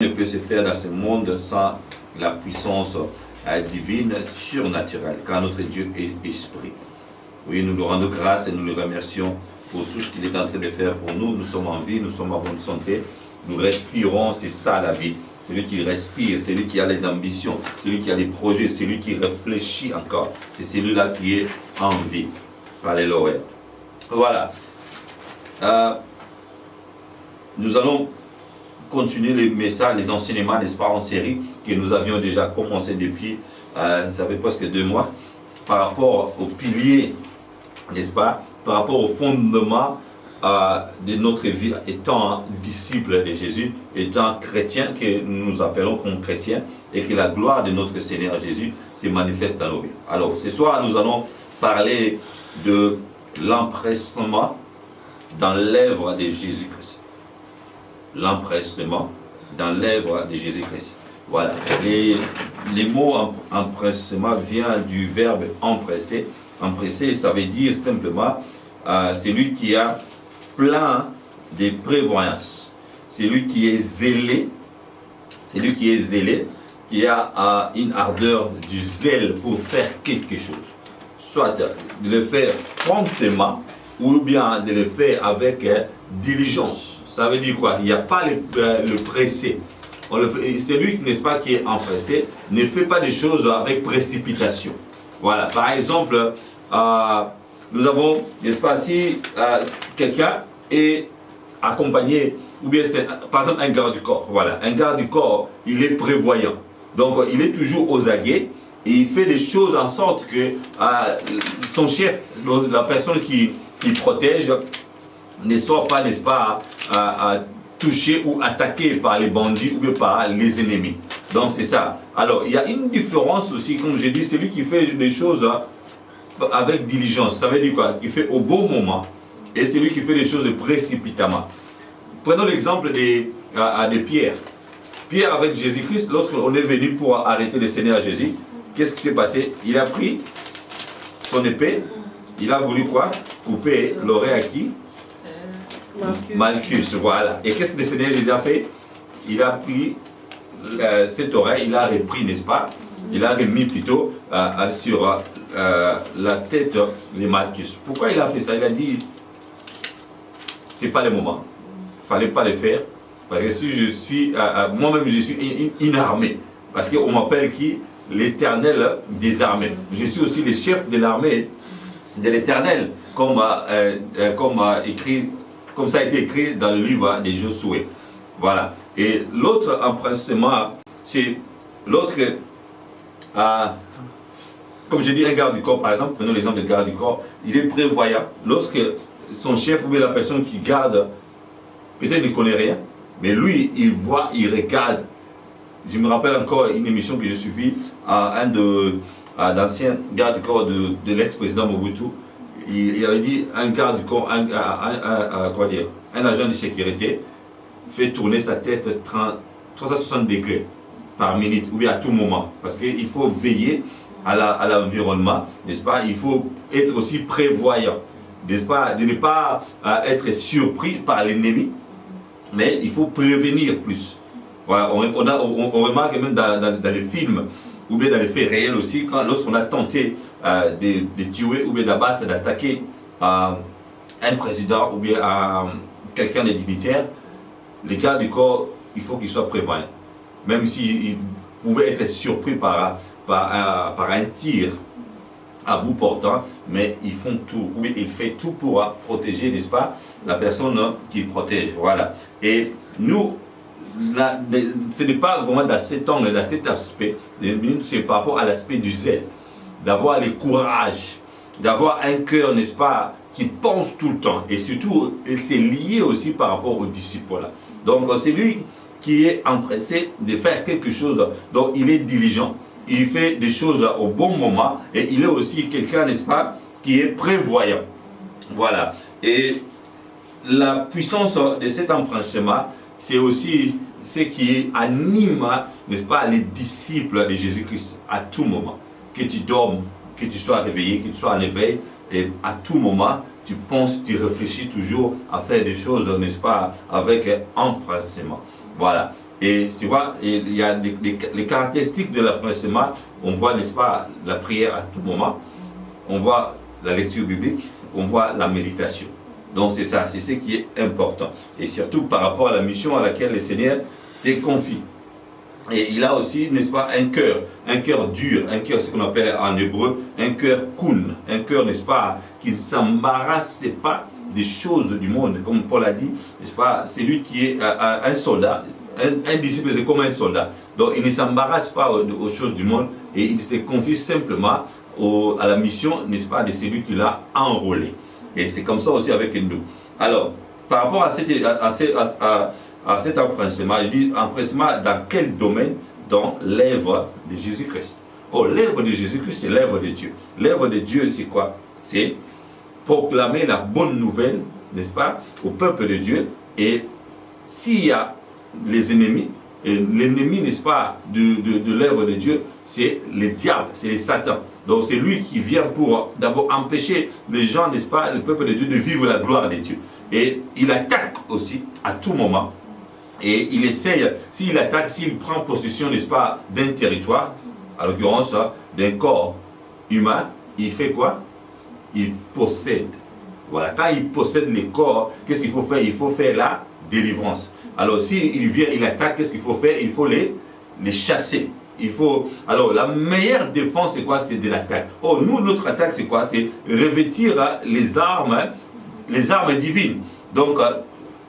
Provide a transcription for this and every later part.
Ne peut se faire dans ce monde sans la puissance divine, surnaturelle, car notre Dieu est esprit. Oui, nous lui rendons grâce et nous le remercions pour tout ce qu'il est en train de faire pour nous. Nous sommes en vie, nous sommes en bonne santé, nous respirons, c'est ça la vie. Celui qui respire, celui qui a les ambitions, celui qui a les projets, celui qui réfléchit encore, c'est celui-là qui est en vie. Alléluia. Voilà. Nous allons continuer les messages, les enseignements, n'est-ce pas, en série que nous avions déjà commencé depuis, ça fait presque 2 mois, par rapport aux piliers, n'est-ce pas, par rapport au fondement de notre vie, étant disciple de Jésus, étant chrétien, que nous nous appelons comme chrétiens, et que la gloire de notre Seigneur Jésus se manifeste dans nos vies. Alors, ce soir, nous allons parler de l'empressement dans l'œuvre de Jésus-Christ. L'empressement dans l'œuvre de Jésus-Christ. Voilà. Les mots empressement vient du verbe empresser. Empresser, ça veut dire simplement celui qui a plein de prévoyance. Celui qui est zélé. Celui qui est zélé, qui a une ardeur du zèle pour faire quelque chose. Soit de le faire promptement, ou bien de le faire avec diligence. Ça veut dire quoi? Il n'y a pas le pressé. Celui, n'est-ce pas, qui est empressé ne fait pas des choses avec précipitation. Voilà. Par exemple, nous avons, n'est-ce pas, si quelqu'un est accompagné, ou bien c'est par exemple un garde du corps. Voilà. Un garde du corps, il est prévoyant. Donc il est toujours aux aguets. Et il fait des choses en sorte que son chef, la personne qui protège, ne soit pas, n'est-ce pas, touché ou attaqué par les bandits ou par les ennemis. Donc c'est ça. Alors il y a une différence aussi, comme je dis, celui qui fait des choses avec diligence. Ça veut dire quoi? Qui fait au bon moment, et celui qui fait des choses précipitamment. Prenons l'exemple de Pierre. Pierre avec Jésus-Christ, lorsqu'on est venu pour arrêter le Seigneur Jésus, qu'est-ce qui s'est passé? Il a pris son épée, il a voulu quoi? Couper l'oreille à qui? Malchus, voilà. Et qu'est-ce que le Seigneur Jésus a fait? Il a pris cette oreille, il l'a repris, n'est-ce pas? Il l'a remis plutôt sur la tête de Malchus. Pourquoi il a fait ça? Il a dit, c'est pas le moment. Il ne fallait pas le faire. Parce que si je suis, moi-même je suis une armée. Parce qu'on m'appelle qui? L'Éternel des armées. Je suis aussi le chef de l'armée de l'Éternel, comme ça a été écrit dans le livre de Josué. Voilà. Et l'autre empressement, c'est lorsque, comme je dis, un garde du corps, par exemple, prenons l'exemple de garde du corps, il est prévoyant. Lorsque son chef ou bien la personne qui garde, peut-être ne connaît rien, mais lui, il voit, il regarde. Je me rappelle encore une émission que j'ai suivie à un d'anciens gardes du corps de l'ex-président Mobutu. Il avait dit un garde du corps, un agent de sécurité fait tourner sa tête 360 degrés par minute, ou bien à tout moment. Parce qu'il faut veiller à l'environnement, n'est-ce pas? Il faut être aussi prévoyant, n'est-ce pas? De ne pas être surpris par l'ennemi, mais il faut prévenir plus. Voilà, on remarque même dans les films, ou bien dans les faits réels aussi, lorsqu'on a tenté de tuer ou bien d'abattre, d'attaquer un président ou bien quelqu'un de dignitaire, les gardes du corps, il faut qu'ils soient prévoyants. Même s'ils pouvaient être surpris par un tir à bout portant, mais ils font tout, ou bien ils font tout pour protéger, n'est-ce pas, la personne qui protège. Voilà. Et nous, ce n'est pas vraiment dans cet angle, dans cet aspect, c'est par rapport à l'aspect du zèle, d'avoir le courage, d'avoir un cœur, n'est-ce pas, qui pense tout le temps. Et surtout, c'est lié aussi par rapport aux disciples. Là. Donc, c'est lui qui est empressé de faire quelque chose, donc il est diligent, il fait des choses au bon moment, et il est aussi quelqu'un, n'est-ce pas, qui est prévoyant. Voilà. Et la puissance de cet empressement, c'est aussi ce qui anime, n'est-ce pas, les disciples de Jésus-Christ à tout moment. Que tu dormes, que tu sois réveillé, que tu sois en éveil, et à tout moment, tu penses, tu réfléchis toujours à faire des choses, n'est-ce pas, avec empressement. Voilà. Et tu vois, il y a les caractéristiques de l'empressement. On voit, n'est-ce pas, la prière à tout moment. On voit la lecture biblique. On voit la méditation. Donc c'est ça, c'est ce qui est important. Et surtout par rapport à la mission à laquelle le Seigneur te confie. Et il a aussi, n'est-ce pas, un cœur dur, un cœur, ce qu'on appelle en hébreu, un cœur kun, un cœur, n'est-ce pas, qui ne s'embarrasse pas des choses du monde, comme Paul a dit, n'est-ce pas, c'est lui qui est un soldat, un disciple, c'est comme un soldat. Donc il ne s'embarrasse pas aux choses du monde et il se confie simplement à la mission, n'est-ce pas, de celui qui l'a enrôlé. Et c'est comme ça aussi avec nous. Alors, par rapport à cet empressement, il dit empressement dans quel domaine? Dans l'œuvre de Jésus-Christ. Oh, l'œuvre de Jésus-Christ, c'est l'œuvre de Dieu. L'œuvre de Dieu, c'est quoi? C'est proclamer la bonne nouvelle, n'est-ce pas, au peuple de Dieu. Et s'il y a les ennemis, l'ennemi, n'est-ce pas, de l'œuvre de Dieu, c'est le diable, c'est le Satan. Donc c'est lui qui vient pour d'abord empêcher les gens, n'est-ce pas, le peuple de Dieu, de vivre la gloire de Dieu. Et il attaque aussi à tout moment. Et il essaye, s'il attaque, s'il prend possession, n'est-ce pas, d'un territoire, à l'occurrence d'un corps humain, il fait quoi? Il possède. Voilà, quand il possède les corps, qu'est-ce qu'il faut faire? Il faut faire la délivrance. Alors s'il vient, il attaque, qu'est-ce qu'il faut faire? Il faut les chasser. Il faut... Alors la meilleure défense, c'est quoi? C'est de l'attaque. Oh, nous, notre attaque, c'est quoi? C'est revêtir les armes divines. Donc,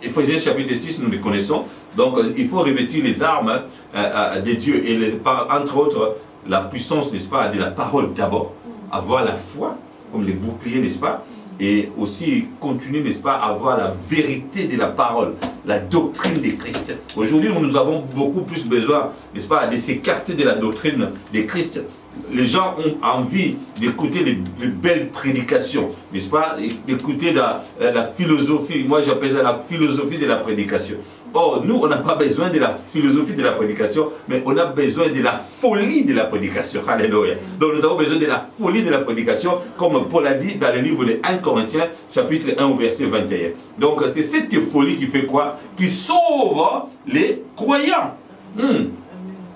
Éphésiens chapitre 6, nous les connaissons. Donc, il faut revêtir les armes de Dieu. Et entre autres, la puissance, n'est-ce pas, de la parole d'abord. Avoir la foi, comme les boucliers, n'est-ce pas? Et aussi continuer, n'est-ce pas, à avoir la vérité de la parole, la doctrine des Christ. Aujourd'hui, nous avons beaucoup plus besoin, n'est-ce pas, de s'écarter de la doctrine des Christ. Les gens ont envie d'écouter les belles prédications, n'est-ce pas, d'écouter la philosophie. Moi, j'appelle ça la philosophie de la prédication. Or, nous, on n'a pas besoin de la philosophie de la prédication, mais on a besoin de la folie de la prédication. Alléluia. Donc, nous avons besoin de la folie de la prédication, comme Paul a dit dans le livre de 1 Corinthiens, chapitre 1, verset 21. Donc, c'est cette folie qui fait quoi? Qui sauve les croyants.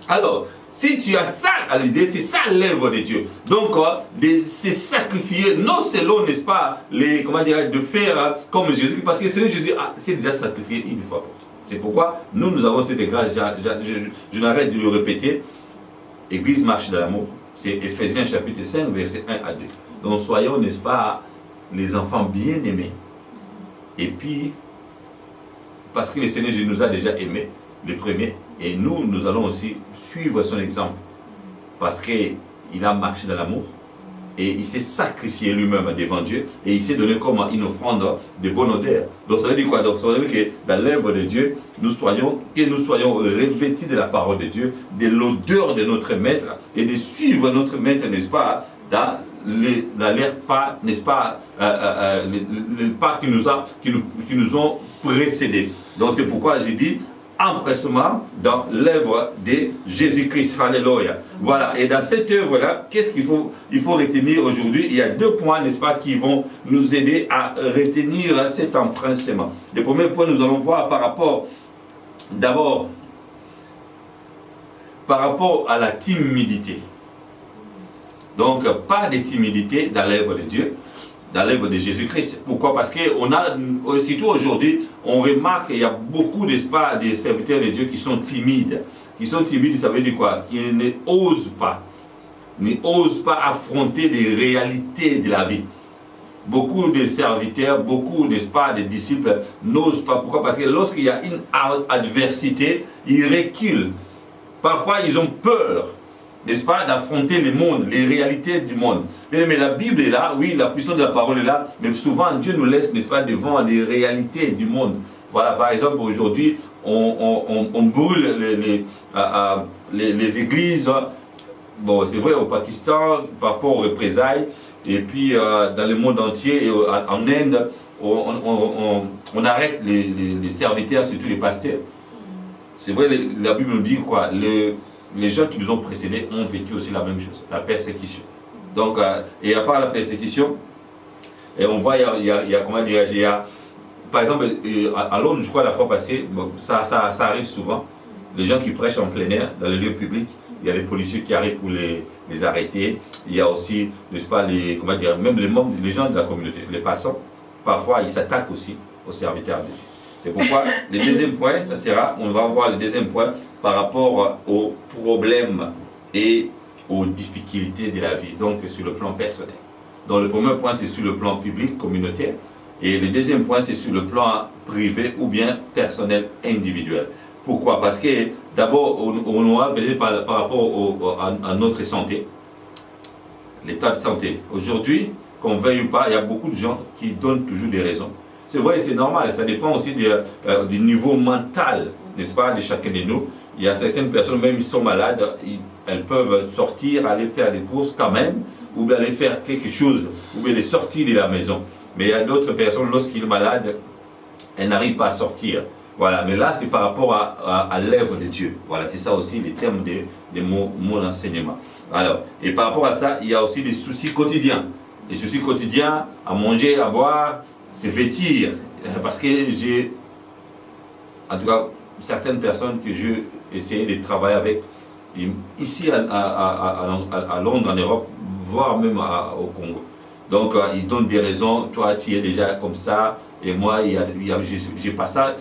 Alors, si tu as ça à l'idée, c'est ça l'œuvre de Dieu. Donc, c'est sacrifier, non selon, n'est-ce pas, comment dire, de faire comme Jésus, parce que Jésus s'est déjà sacrifié une fois pour toutes. C'est pourquoi nous avons cette grâce, je n'arrête de le répéter. Église marche dans l'amour. C'est Éphésiens chapitre 5, verset 1 à 2. Donc soyons, n'est-ce pas, les enfants bien-aimés. Et puis, parce que le Seigneur nous a déjà aimés, les premiers, et nous allons aussi suivre son exemple. Parce qu'il a marché dans l'amour. Et il s'est sacrifié lui-même devant Dieu. Et il s'est donné comme une offrande de bonne odeur. Donc ça veut dire quoi? Donc ça veut dire que dans l'œuvre de Dieu, nous soyons revêtis de la parole de Dieu, de l'odeur de notre Maître, et de suivre notre Maître, n'est-ce pas, dans l'air pas, n'est-ce pas, les pas qui nous ont précédés. Donc c'est pourquoi j'ai dit empressement dans l'œuvre de Jésus-Christ. Alléluia. Voilà. Et dans cette œuvre-là, qu'est-ce qu'il faut retenir aujourd'hui? Il y a deux points, n'est-ce pas, qui vont nous aider à retenir cet empressement. Le premier point, nous allons voir par rapport, d'abord, par rapport à la timidité. Donc, pas de timidité dans l'œuvre de Dieu, dans l'œuvre de Jésus-Christ. Pourquoi? Parce qu'on a, surtout aujourd'hui, on remarque qu'il y a beaucoup de serviteurs de Dieu qui sont timides. Qui sont timides, ça veut dire quoi? Qui ne osent pas affronter les réalités de la vie. Beaucoup de serviteurs, beaucoup, n'est-ce pas, de disciples n'osent pas. Pourquoi? Parce que lorsqu'il y a une adversité, ils reculent. Parfois, ils ont peur, n'est-ce pas, d'affronter le monde, les réalités du monde. Mais la Bible est là, oui, la puissance de la parole est là, mais souvent Dieu nous laisse, n'est-ce pas, devant les réalités du monde. Voilà, par exemple, aujourd'hui, on brûle les églises. Bon, c'est vrai, au Pakistan, par rapport aux représailles, et puis dans le monde entier, et en Inde, on arrête les serviteurs, surtout les pasteurs. C'est vrai, la Bible nous dit quoi? Les gens qui nous ont précédés ont vécu aussi la même chose, la persécution. Donc, et à part la persécution, et on voit, il y a comment dire, par exemple, à Londres, je crois la fois passée, bon, ça arrive souvent, les gens qui prêchent en plein air, dans les lieux publics, il y a les policiers qui arrivent pour les arrêter. Il y a aussi, n'est-ce pas, comment dire, même les membres, les gens de la communauté, les passants, parfois ils s'attaquent aussi aux serviteurs de Dieu. C'est pourquoi le deuxième point, ça sera, on va voir le deuxième point par rapport aux problèmes et aux difficultés de la vie, donc sur le plan personnel. Donc le premier point, c'est sur le plan public, communautaire, et le deuxième point, c'est sur le plan privé ou bien personnel, individuel. Pourquoi? Parce que d'abord, on va regarder par rapport à notre santé, l'état de santé. Aujourd'hui, qu'on veuille ou pas, il y a beaucoup de gens qui donnent toujours des raisons. C'est vrai, c'est normal, ça dépend aussi du niveau mental, n'est-ce pas, de chacun de nous. Il y a certaines personnes, même ils sont malades, elles peuvent sortir, aller faire des courses quand même, ou bien aller faire quelque chose, ou bien les sortir de la maison. Mais il y a d'autres personnes, lorsqu'ils sont malades, elles n'arrivent pas à sortir. Voilà, mais là, c'est par rapport à l'œuvre de Dieu. Voilà, c'est ça aussi les termes de mon enseignement. Alors, et par rapport à ça, il y a aussi des soucis quotidiens. Les soucis quotidiens, à manger, à boire, se vêtir. Parce que j'ai, en tout cas, certaines personnes que j'ai essayé de travailler avec, ici à Londres, en Europe, voire même au Congo. Donc, ils donnent des raisons. Toi, tu es déjà comme ça, et moi, j'ai pas ça.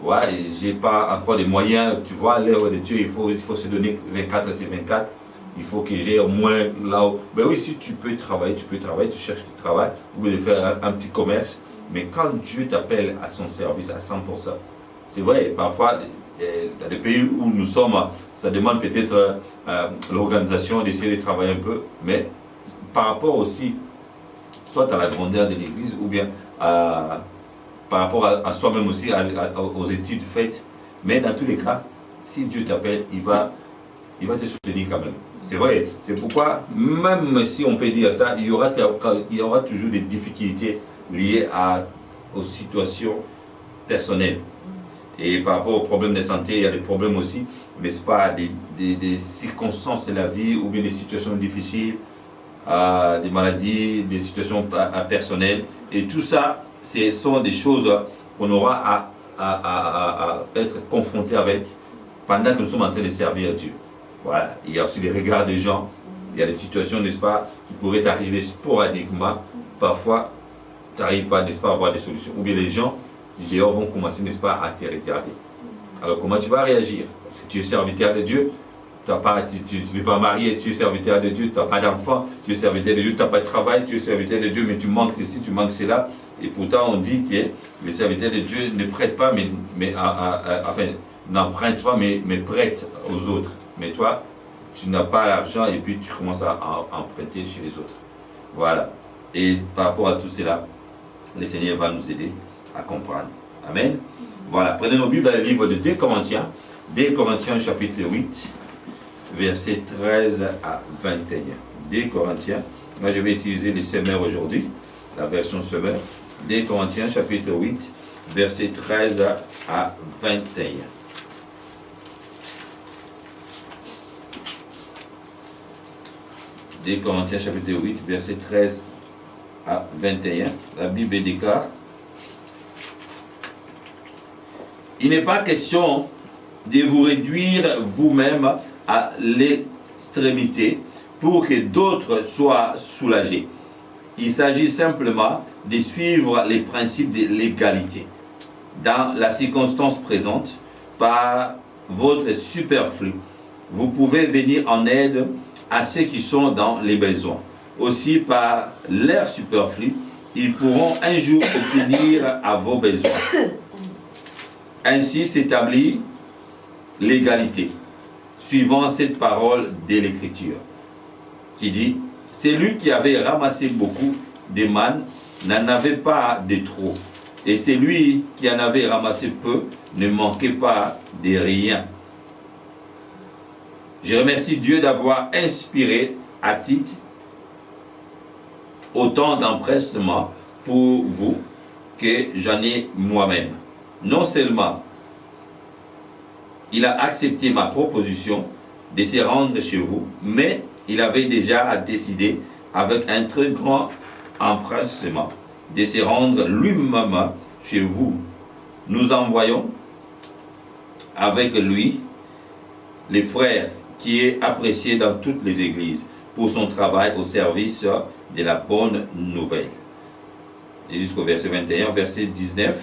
Ouais, j'ai pas encore des moyens, tu vois, l'œuvre de Dieu, il faut se donner 24 sur 24. Il faut que j'ai au moins là où... Ben oui, si tu peux travailler, tu cherches du travail, ou de faire un petit commerce. Mais quand Dieu t'appelle à son service à 100%, c'est vrai, parfois, dans les pays où nous sommes, ça demande peut-être l'organisation d'essayer de travailler un peu, mais par rapport aussi, soit à la grandeur de l'Église, ou bien par rapport à soi-même aussi, aux études faites. Mais dans tous les cas, si Dieu t'appelle, il va te soutenir quand même. C'est vrai. C'est pourquoi, même si on peut dire ça, il y aura toujours des difficultés liées aux situations personnelles. Et par rapport aux problèmes de santé, il y a des problèmes aussi, mais ce n'est pas des circonstances de la vie ou bien des situations difficiles, des maladies, des situations personnelles. Et tout ça, ce sont des choses qu'on aura à être confronté avec pendant que nous sommes en train de servir Dieu. Voilà. Il y a aussi les regards des gens, il y a des situations, n'est-ce pas, qui pourraient arriver sporadiquement. Parfois, tu n'arrives pas, n'est-ce pas, à avoir des solutions. Ou bien les gens du dehors vont commencer, n'est-ce pas, à te regarder. Alors comment tu vas réagir? Parce que tu es serviteur de Dieu, tu n'es pas marié, tu es serviteur de Dieu, tu n'as pas d'enfant, tu es serviteur de Dieu, tu n'as pas de travail, tu es serviteur de Dieu, mais tu manques ceci, tu manques cela. Et pourtant, on dit que les serviteurs de Dieu ne prêtent pas, enfin, n'empruntent pas, mais prêtent aux autres. Mais toi, tu n'as pas l'argent et puis tu commences à emprunter chez les autres. Voilà. Et par rapport à tout cela, le Seigneur va nous aider à comprendre. Amen. Voilà. Prenez nos Bibles dans le livre de 2 Corinthiens. 2 Corinthiens chapitre 8, versets 13 à 21. 2 Corinthiens. Moi, je vais utiliser les Semeurs aujourd'hui, la version Semeur. 2 Corinthiens chapitre 8, versets 13 à 21. 2 Corinthiens chapitre 8, verset 13 à 21. La Bible déclare: il n'est pas question de vous réduire vous-même à l'extrémité pour que d'autres soient soulagés. Il s'agit simplement de suivre les principes de l'égalité. Dans la circonstance présente, par votre superflu, vous pouvez venir en aide à ceux qui sont dans les besoins. Aussi, par leur superflu, ils pourront un jour obtenir à vos besoins. Ainsi s'établit l'égalité, suivant cette parole de l'Écriture, qui dit: celui qui avait ramassé beaucoup de manne n'en avait pas de trop, et celui qui en avait ramassé peu ne manquait pas de rien. Je remercie Dieu d'avoir inspiré à Tite autant d'empressement pour vous que j'en ai moi-même. Non seulement il a accepté ma proposition de se rendre chez vous, mais il avait déjà décidé avec un très grand empressement de se rendre lui-même chez vous. Nous envoyons avec lui les frères, qui est apprécié dans toutes les églises pour son travail au service de la bonne nouvelle. Et jusqu'au verset 21, verset 19.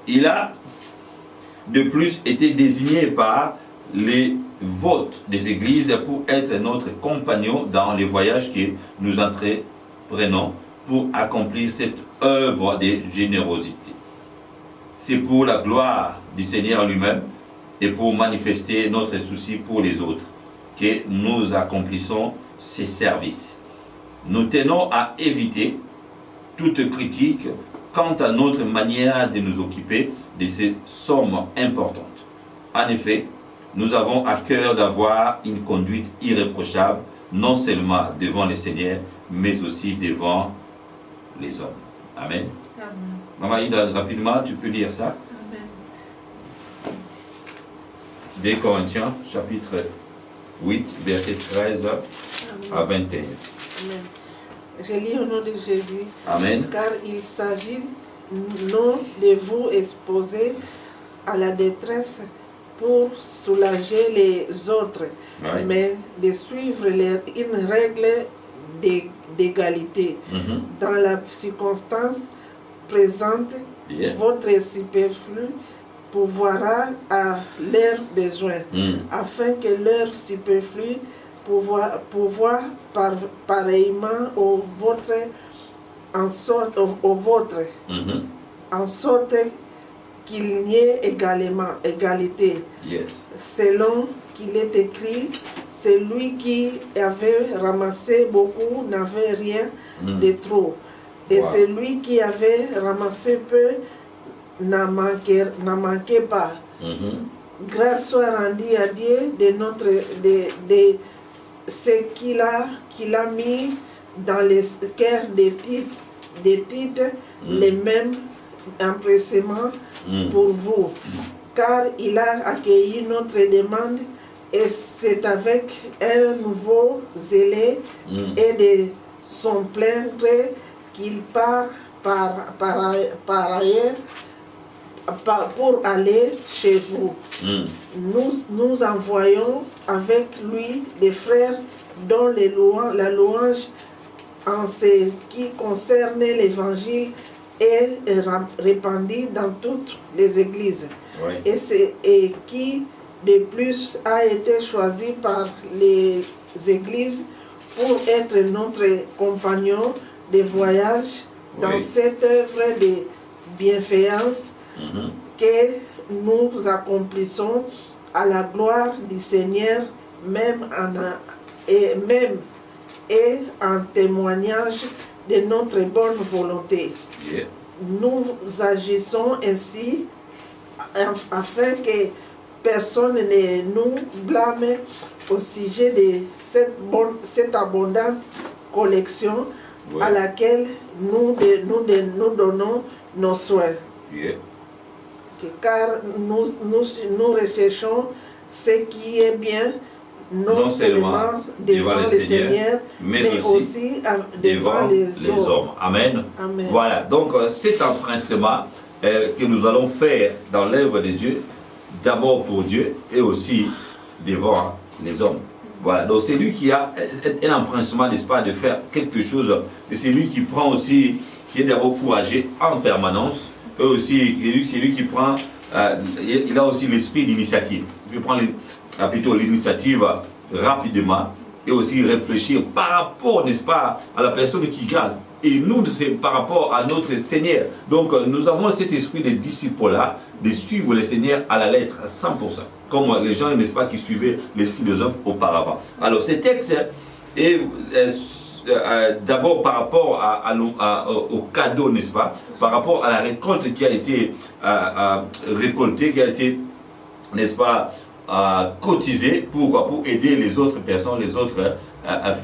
Il a de plus été désigné par les votes des églises pour être notre compagnon dans les voyages que nous entreprenons pour accomplir cette œuvre de générosité. C'est pour la gloire du Seigneur lui-même et pour manifester notre souci pour les autres que nous accomplissons ces services. Nous tenons à éviter toute critique quant à notre manière de nous occuper de ces sommes importantes. En effet, nous avons à cœur d'avoir une conduite irréprochable, non seulement devant le Seigneur, mais aussi devant les hommes. Amen. Amen. Maman Ida, rapidement, tu peux lire ça. Amen. 2 Corinthiens, chapitre 8, verset 13 à 21. Amen. Je lis au nom de Jésus. Amen. Car il s'agit non de vous exposer à la détresse pour soulager les autres, Ouais. mais de suivre une règle d'égalité. Dans la circonstance présente, Yeah. votre superflu pourvoira à leurs besoins, afin que leur superflu pourvoie pareillement au vôtre, en sorte qu'il y ait égalité. Yes. Selon qu'il est écrit, celui qui avait ramassé beaucoup n'avait rien de trop, et Wow. celui qui avait ramassé peu n'en manquait pas. Grâce soit rendue à Dieu de ce qu'il a mis dans les cœurs des titres les mêmes empressements pour vous, car il a accueilli notre demande, et c'est avec un nouveau zèle et de son plein gré qu'il part par ailleurs pour aller chez vous. Nous envoyons avec lui des frères dont la louange en ce qui concerne l'évangile est répandue dans toutes les églises, Ouais. et qui de plus a été choisi par les églises pour être notre compagnon de voyage dans Oui. cette œuvre de bienfaisance que nous accomplissons à la gloire du Seigneur, même en témoignage de notre bonne volonté. Yeah. Nous agissons ainsi afin que personne ne nous blâme au sujet de cette abondante collection, Ouais. à laquelle nous donnons nos soins. Yeah. Car nous recherchons ce qui est bien, non seulement devant le Seigneur, mais aussi devant les hommes. Amen. Amen. Voilà, donc c'est un principe que nous allons faire dans l'œuvre de Dieu, d'abord pour Dieu et aussi devant les hommes. Voilà, donc c'est lui qui a un empressement, n'est-ce pas, de faire quelque chose, et c'est lui qui prend aussi, qui est d'abord courageux en permanence, et aussi, c'est lui qui prend, il a aussi l'esprit d'initiative. Il prend plutôt l'initiative rapidement, et aussi réfléchir par rapport, n'est-ce pas, à la personne qui garde. Et nous, c'est par rapport à notre Seigneur. Donc, nous avons cet esprit de disciple-là, de suivre le Seigneur à la lettre, à 100%. Comme les gens, n'est-ce pas, qui suivaient les philosophes auparavant. Alors, ce texte est d'abord par rapport au cadeau, n'est-ce pas, par rapport à la récolte qui a été récoltée, qui a été, n'est-ce pas, cotisée pour aider les autres personnes, les autres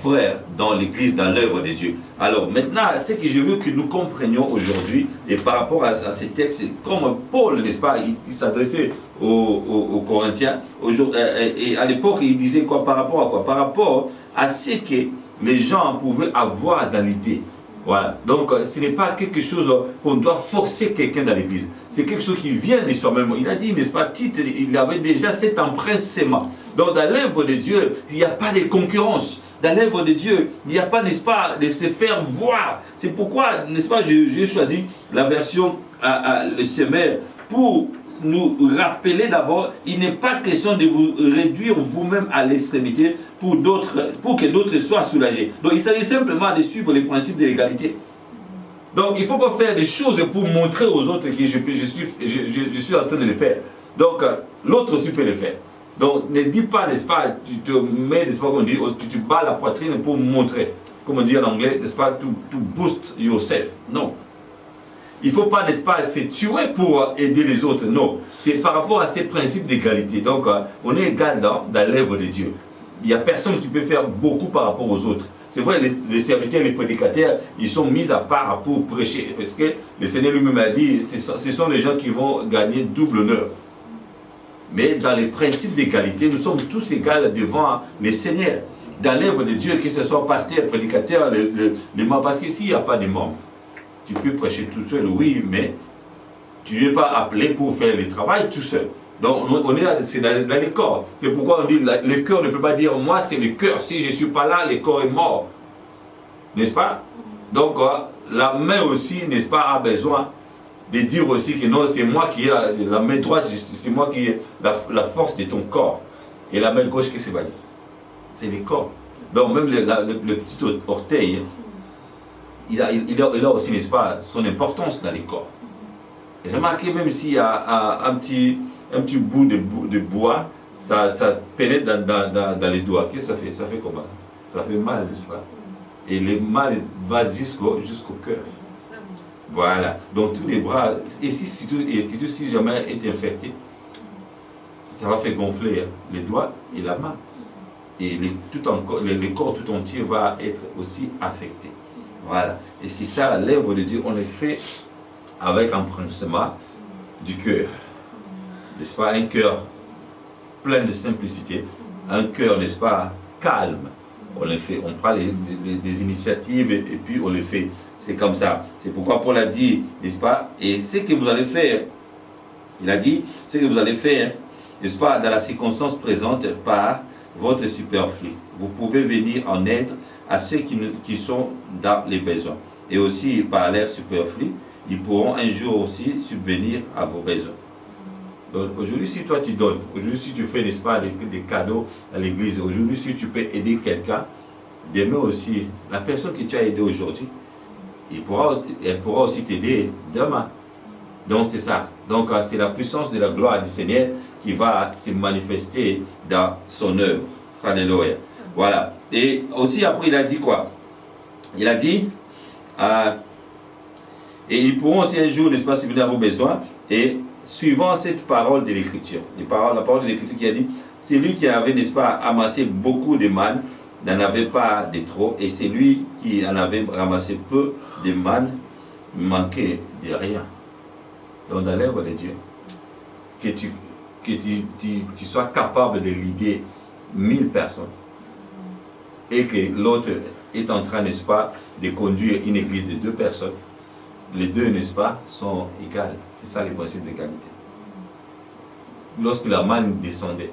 frères dans l'église, dans l'œuvre de Dieu. Alors maintenant, ce que je veux que nous comprenions aujourd'hui, et par rapport à ces textes, comme Paul, n'est-ce pas, il s'adressait aux Corinthiens, et à l'époque, il disait quoi, par rapport à quoi? Par rapport à ce que les gens pouvaient avoir dans l'idée. Voilà. Donc, ce n'est pas quelque chose qu'on doit forcer quelqu'un dans l'église. C'est quelque chose qui vient de soi-même. Il a dit, n'est-ce pas, Tite, il avait déjà cet empressement. Donc, dans l'œuvre de Dieu, il n'y a pas de concurrence. Dans l'œuvre de Dieu, il n'y a pas, n'est-ce pas, de se faire voir. C'est pourquoi, n'est-ce pas, j'ai choisi la version le semeur pour nous rappeler d'abord, il n'est pas question de vous réduire vous-même à l'extrémité pour que d'autres soient soulagés. Donc il s'agit simplement de suivre les principes de l'égalité. Donc il ne faut pas faire des choses pour montrer aux autres que je suis en train de le faire. Donc l'autre aussi peut le faire. Donc ne dis pas, n'est-ce pas, tu te mets, n'est-ce pas, tu te bats la poitrine pour montrer. Comme on dit en anglais, n'est-ce pas, to boost yourself. Non. Il ne faut pas, n'est-ce pas, se tuer pour aider les autres. Non. C'est par rapport à ces principes d'égalité. Donc, on est égal dans l'œuvre de Dieu. Il n'y a personne qui peut faire beaucoup par rapport aux autres. C'est vrai, les serviteurs, les prédicateurs, ils sont mis à part pour prêcher. Parce que le Seigneur lui-même a dit, ce sont les gens qui vont gagner double honneur. Mais dans les principes d'égalité, nous sommes tous égaux devant le Seigneur. Dans l'œuvre de Dieu, que ce soit pasteur, prédicateur, les membres, parce qu'ici, il n'y a pas de membres. Tu peux prêcher tout seul, oui, mais tu n'es pas appelé pour faire le travail tout seul. Donc, on est là, c'est dans le corps. C'est pourquoi on dit, le cœur ne peut pas dire, moi, c'est le cœur. Si je ne suis pas là, le corps est mort. N'est-ce pas? Donc, la main aussi, n'est-ce pas, a besoin de dire aussi que non, c'est moi qui ai la main droite, c'est moi qui ai la force de ton corps. Et la main gauche, qu'est-ce que ça va dire? C'est le corps. Donc, même le petit orteil, il a aussi, n'est-ce pas, son importance dans les corps. Et remarquez, même s'il y a un petit bout de bois, ça pénètre dans les doigts. Qu'est-ce que ça fait? Ça fait comment? Ça fait mal, n'est-ce pas? Et le mal va jusqu'au cœur. Voilà. Donc tous les bras, et surtout si jamais est infecté, ça va faire gonfler les doigts et la main. Et le corps tout entier va être aussi affecté. Voilà. Et c'est ça, l'œuvre de Dieu, on le fait avec un principe du cœur. N'est-ce pas? Un cœur plein de simplicité. Un cœur, n'est-ce pas, calme. On le fait. On prend des initiatives et puis on le fait. C'est comme ça. C'est pourquoi Paul a dit, n'est-ce pas? Et ce que vous allez faire, il a dit, ce que vous allez faire, n'est-ce pas, dans la circonstance présente par votre superflu. Vous pouvez venir en aide à ceux qui sont dans les besoins. Et aussi, par l'air superflu, ils pourront un jour aussi subvenir à vos besoins. Donc aujourd'hui, si toi tu donnes, aujourd'hui si tu fais, n'est-ce pas, des cadeaux à l'église, aujourd'hui si tu peux aider quelqu'un, demain aussi, la personne que tu as aidée aujourd'hui, elle pourra aussi t'aider demain. Donc c'est ça. Donc c'est la puissance de la gloire du Seigneur qui va se manifester dans son œuvre. Alléluia. Voilà. Et aussi après il a dit quoi? Il a dit et ils pourront aussi un jour, n'est-ce pas, subvenir à vos besoins. Et suivant cette parole de l'Écriture, la parole de l'Écriture qui a dit, c'est lui qui avait, n'est-ce pas, amassé beaucoup de manne, n'en avait pas de trop, et c'est lui qui en avait ramassé peu de manne, manquait de rien. Donc dans l'œuvre de Dieu, que tu sois capable de leader 1000 personnes, et que l'autre est en train, n'est-ce pas, de conduire une église de 2 personnes, les deux, n'est-ce pas, sont égales. C'est ça le principe d'égalité. Lorsque la manne descendait,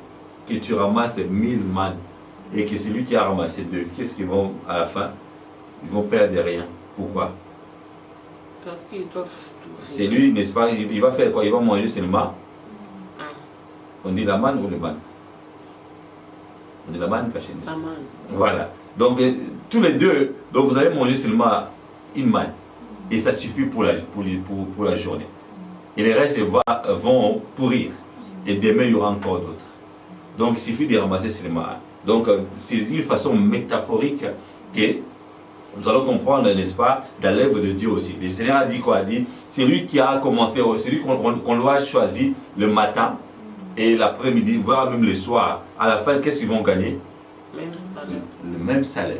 que tu ramasses 1000 mannes et que celui qui a ramassé 2, qu'est-ce qu'ils vont à la fin? Ils vont perdre rien. Pourquoi? Parce qu'ils doivent tout faire. C'est lui, n'est-ce pas, il va faire quoi? Il va manger seulement. On dit la manne ou le manne? On dit la manne cachée. La manne. Voilà. Donc tous les deux, donc vous allez manger seulement une manne. Et ça suffit pour la journée. Et les restes vont pourrir. Et demain, il y aura encore d'autres. Donc, il suffit de ramasser seulement un. Donc, c'est une façon métaphorique que nous allons comprendre, n'est-ce pas, dans l'œuvre de Dieu aussi. Le Seigneur a dit quoi? A dit, c'est lui qui a commencé, c'est lui qu'on doit choisir le matin et l'après-midi, voire même le soir. À la fin, qu'est-ce qu'ils vont gagner? Le même salaire.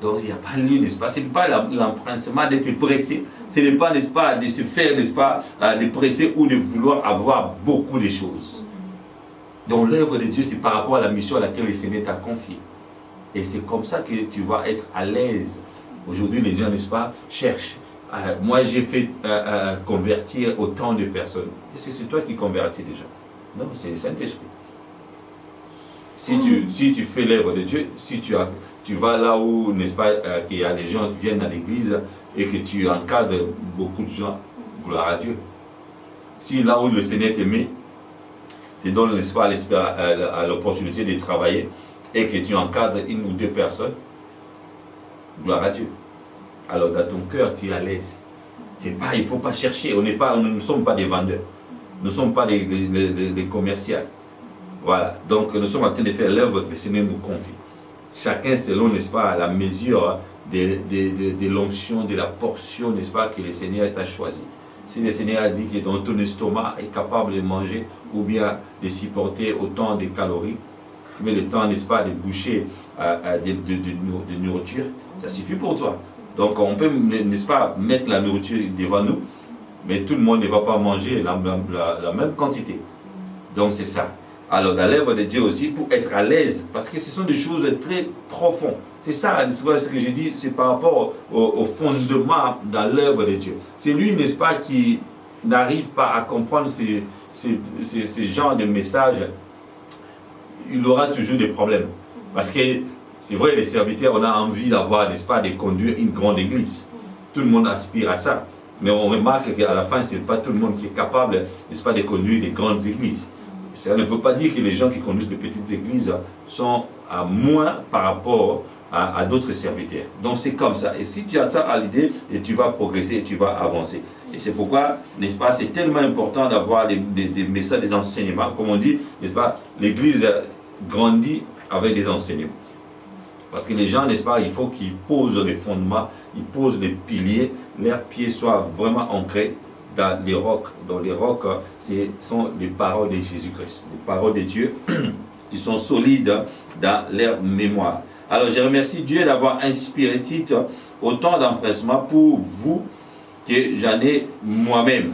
Donc il n'y a pas lieu, n'est-ce pas? Ce n'est pas l'empressement d'être pressé. Ce n'est pas, n'est-ce pas, de se faire, n'est-ce pas, de presser ou de vouloir avoir beaucoup de choses. Donc l'œuvre de Dieu, c'est par rapport à la mission à laquelle le Seigneur t'a confié. Et c'est comme ça que tu vas être à l'aise Aujourd'hui, les gens, n'est-ce pas, cherchent. Moi, j'ai fait convertir autant de personnes. Est-ce que c'est toi qui convertis déjà? Non, c'est le Saint-Esprit. Si tu fais l'œuvre de Dieu, si tu vas là où, n'est-ce pas, qu'il y a des gens qui viennent à l'église et que tu encadres beaucoup de gens, gloire à Dieu. Si là où le Seigneur te met, te donne, n'est-ce pas, l'opportunité de travailler et que tu encadres une ou deux personnes, gloire à Dieu. Alors dans ton cœur, tu es à l'aise. Il ne faut pas chercher. Nous ne sommes pas des vendeurs. Nous ne sommes pas des commerciaux. Voilà. Donc nous sommes en train de faire l'œuvre que le Seigneur nous confie. Chacun selon, n'est-ce pas, la mesure de l'onction, de la portion, n'est-ce pas, que le Seigneur t'a choisi. Si le Seigneur a dit que ton estomac est capable de manger ou bien de supporter autant de calories, mais le temps, n'est-ce pas, de boucher de nourriture, ça suffit pour toi. Donc on peut, n'est-ce pas, mettre la nourriture devant nous, mais tout le monde ne va pas manger la même quantité. Donc c'est ça. Alors dans l'œuvre de Dieu aussi, pour être à l'aise, parce que ce sont des choses très profondes. C'est ça, ce que j'ai dit, c'est par rapport au fondement dans l'œuvre de Dieu. C'est lui, n'est-ce pas, qui n'arrive pas à comprendre ces genres de messages. Il aura toujours des problèmes. Parce que c'est vrai, les serviteurs, on a envie d'avoir, n'est-ce pas, de conduire une grande église. Tout le monde aspire à ça. Mais on remarque qu'à la fin, ce n'est pas tout le monde qui est capable, n'est-ce pas, de conduire des grandes églises. Ça ne veut pas dire que les gens qui conduisent des petites églises sont à moins par rapport à d'autres serviteurs. Donc c'est comme ça. Et si tu as ça à l'idée, et tu vas progresser et tu vas avancer. Et c'est pourquoi, n'est-ce pas, c'est tellement important d'avoir des messages, des enseignements. Comme on dit, n'est-ce pas, l'église grandit avec des enseignements. Parce que les gens, n'est-ce pas, il faut qu'ils posent les fondements, ils posent les piliers, leurs pieds soient vraiment ancrés dans les rocs. Dans les rocs, ce sont les paroles de Jésus-Christ, les paroles de Dieu qui sont solides dans leur mémoire. Alors je remercie Dieu d'avoir inspiré Tite autant d'empressement pour vous que j'en ai moi-même.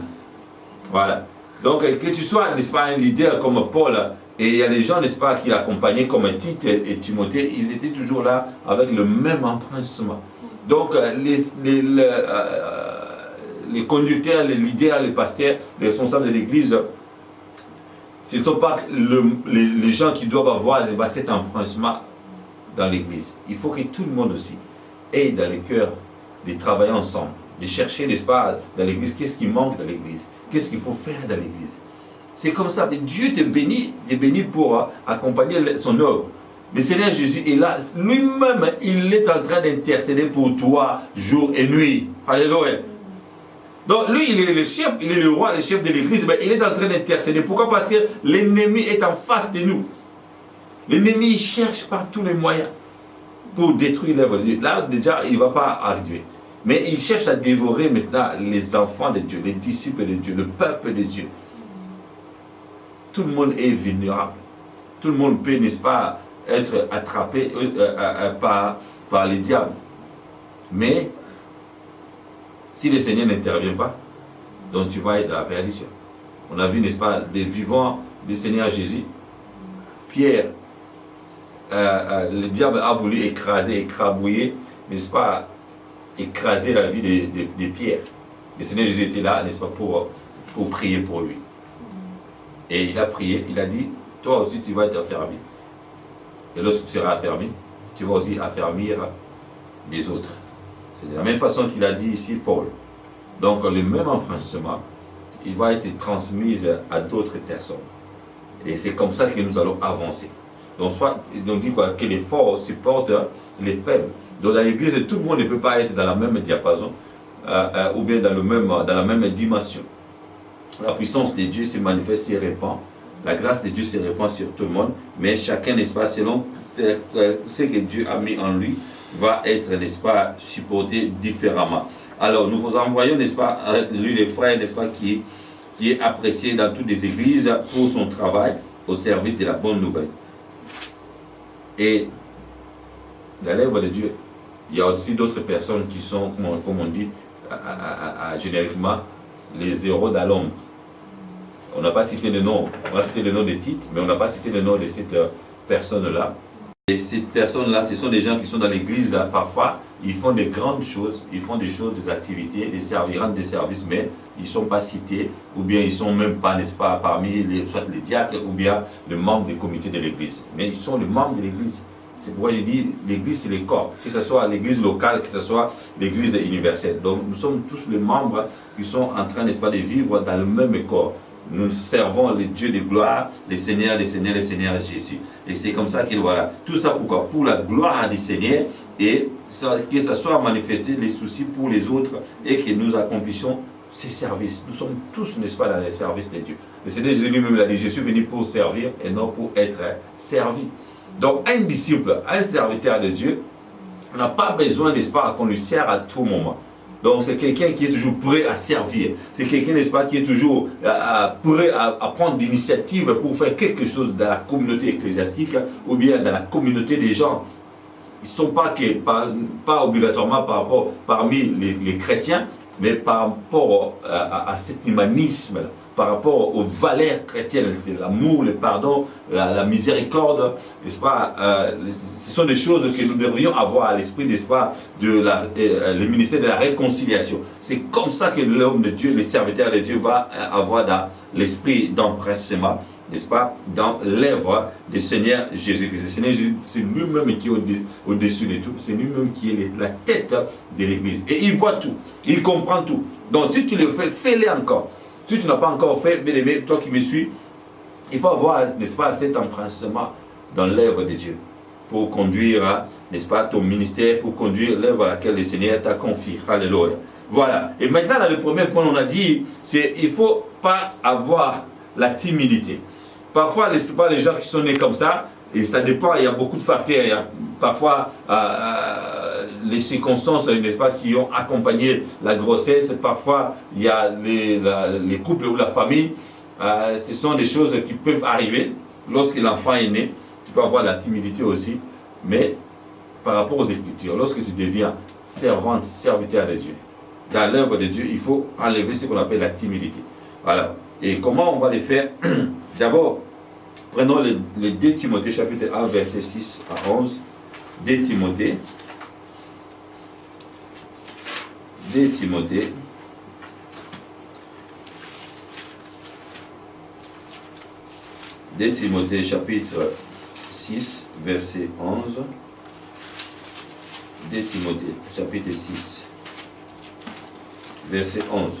Voilà. Donc que tu sois, n'est-ce pas, un leader comme Paul, et il y a des gens, n'est-ce pas, qui l'accompagnaient comme Tite et Timothée, ils étaient toujours là avec le même empressement. Donc les conducteurs, les leaders, les pasteurs, les responsables de l'église, ce ne sont pas les gens qui doivent avoir cet empressement dans l'église. Il faut que tout le monde aussi ait dans le cœur de travailler ensemble, de chercher, n'est-ce pas, dans l'église, qu'est-ce qui manque dans l'église, qu'est-ce qu'il faut faire dans l'église. C'est comme ça, Dieu te bénit pour accompagner son œuvre. Le Seigneur Jésus est là, lui-même, il est en train d'intercéder pour toi jour et nuit. Alléluia. Donc lui, il est le chef, il est le roi, le chef de l'église, mais il est en train d'intercéder. Pourquoi? Parce que l'ennemi est en face de nous. L'ennemi cherche par tous les moyens pour détruire l'œuvre de Dieu. Là, déjà, il ne va pas arriver. Mais il cherche à dévorer maintenant les enfants de Dieu, les disciples de Dieu, le peuple de Dieu. Tout le monde est vulnérable. Tout le monde peut, n'est-ce pas, être attrapé par les diables. Mais si le Seigneur n'intervient pas, donc tu vas être dans la perdition. On a vu, n'est-ce pas, des vivants du Seigneur Jésus. Pierre, le diable a voulu écraser, écrabouiller, n'est-ce pas, écraser la vie de Pierre. Le Seigneur Jésus était là, n'est-ce pas, pour prier pour lui. Et il a prié, il a dit, toi aussi tu vas être affermi. Et lorsque tu seras affermi, tu vas aussi affermir les autres. C'est de la même façon qu'il a dit ici Paul. Donc le même empressement, il va être transmis à d'autres personnes. Et c'est comme ça que nous allons avancer. Donc on dit quoi, que les forts supportent les faibles. Donc dans l'église, tout le monde ne peut pas être dans la même diapason ou bien dans la même dimension. La puissance de Dieu se manifeste, se répand. La grâce de Dieu se répand sur tout le monde. Mais chacun, n'est-ce pas, selon ce que Dieu a mis en lui, va être, n'est-ce pas, supporté différemment. Alors, nous vous envoyons, n'est-ce pas, lui, les frères, n'est-ce pas, qui est apprécié dans toutes les églises pour son travail au service de la bonne nouvelle. Et dans l'œuvre de Dieu, il y a aussi d'autres personnes qui sont, comme on dit génériquement, les héros dans l'ombre. On n'a pas cité le nom, on a cité le nom de Tite, mais on n'a pas cité le nom de cette personne-là. Et ces personnes-là, ce sont des gens qui sont dans l'église, parfois, ils font des grandes choses, ils font des choses, des activités, ils rendent des services, mais ils ne sont pas cités, ou bien ils ne sont même pas, n'est-ce pas, parmi soit les diacres, ou bien les membres des comités de l'Église. Mais ils sont les membres de l'Église. C'est pourquoi j'ai dit, l'Église, c'est les corps, que ce soit l'Église locale, que ce soit l'Église universelle. Donc nous sommes tous les membres qui sont en train, n'est-ce pas, de vivre dans le même corps. Nous servons les dieux de gloire, les seigneurs Jésus. Et c'est comme ça qu'il voilà. Tout ça pourquoi? Pour la gloire du Seigneur et que ça soit manifesté les soucis pour les autres et que nous accomplissions ces services. Nous sommes tous, n'est-ce pas, dans les services de Dieu. Le Seigneur Jésus lui-même l'a dit, je suis venu pour servir et non pour être servi. Donc un disciple, un serviteur de Dieu n'a pas besoin, n'est-ce pas, qu'on lui sert à tout moment. Donc c'est quelqu'un qui est toujours prêt à servir. C'est quelqu'un, n'est-ce pas, qui est toujours prêt à prendre l'initiative pour faire quelque chose dans la communauté ecclésiastique ou bien dans la communauté des gens. Ils ne sont pas obligatoirement parmi les chrétiens, mais par rapport à cet humanisme, par rapport aux valeurs chrétiennes, c'est l'amour, le pardon, la miséricorde, n'est-ce pas, ce sont des choses que nous devrions avoir à l'esprit, n'est-ce pas, le ministère de la réconciliation. C'est comme ça que l'homme de Dieu, le serviteur de Dieu va avoir dans l'esprit d'empressement, n'est-ce pas, dans l'œuvre du Seigneur Jésus-Christ. Le Seigneur Jésus, c'est lui-même qui est au-dessus de tout, c'est lui-même qui est la tête de l'Église. Et il voit tout, il comprend tout. Donc si tu le fais, fais-le encore. Si tu n'as pas encore fait, bien aimé, toi qui me suis, il faut avoir, n'est-ce pas, cet empressement dans l'œuvre de Dieu pour conduire, n'est-ce pas, ton ministère, pour conduire l'œuvre à laquelle le Seigneur t'a confié. Alléluia. Voilà. Et maintenant, dans le premier point, on a dit, c'est il ne faut pas avoir la timidité. Parfois, n'est-ce pas, les gens qui sont nés comme ça, et ça dépend, il y a beaucoup de facteurs. Il y a parfois les circonstances, n'est-ce pas, qui ont accompagné la grossesse. Parfois, il y a les couples ou la famille. Ce sont des choses qui peuvent arriver lorsque l'enfant est né. Tu peux avoir la timidité aussi. Mais par rapport aux Écritures, lorsque tu deviens servante, serviteur de Dieu, dans l'œuvre de Dieu, il faut enlever ce qu'on appelle la timidité. Voilà. Et comment on va les faire? D'abord, prenons les 2 Timothée chapitre 1 verset 6 à 11. 2 Timothée. 2 Timothée. Timothée chapitre 6 verset 11. 2 Timothée chapitre 6 verset 11.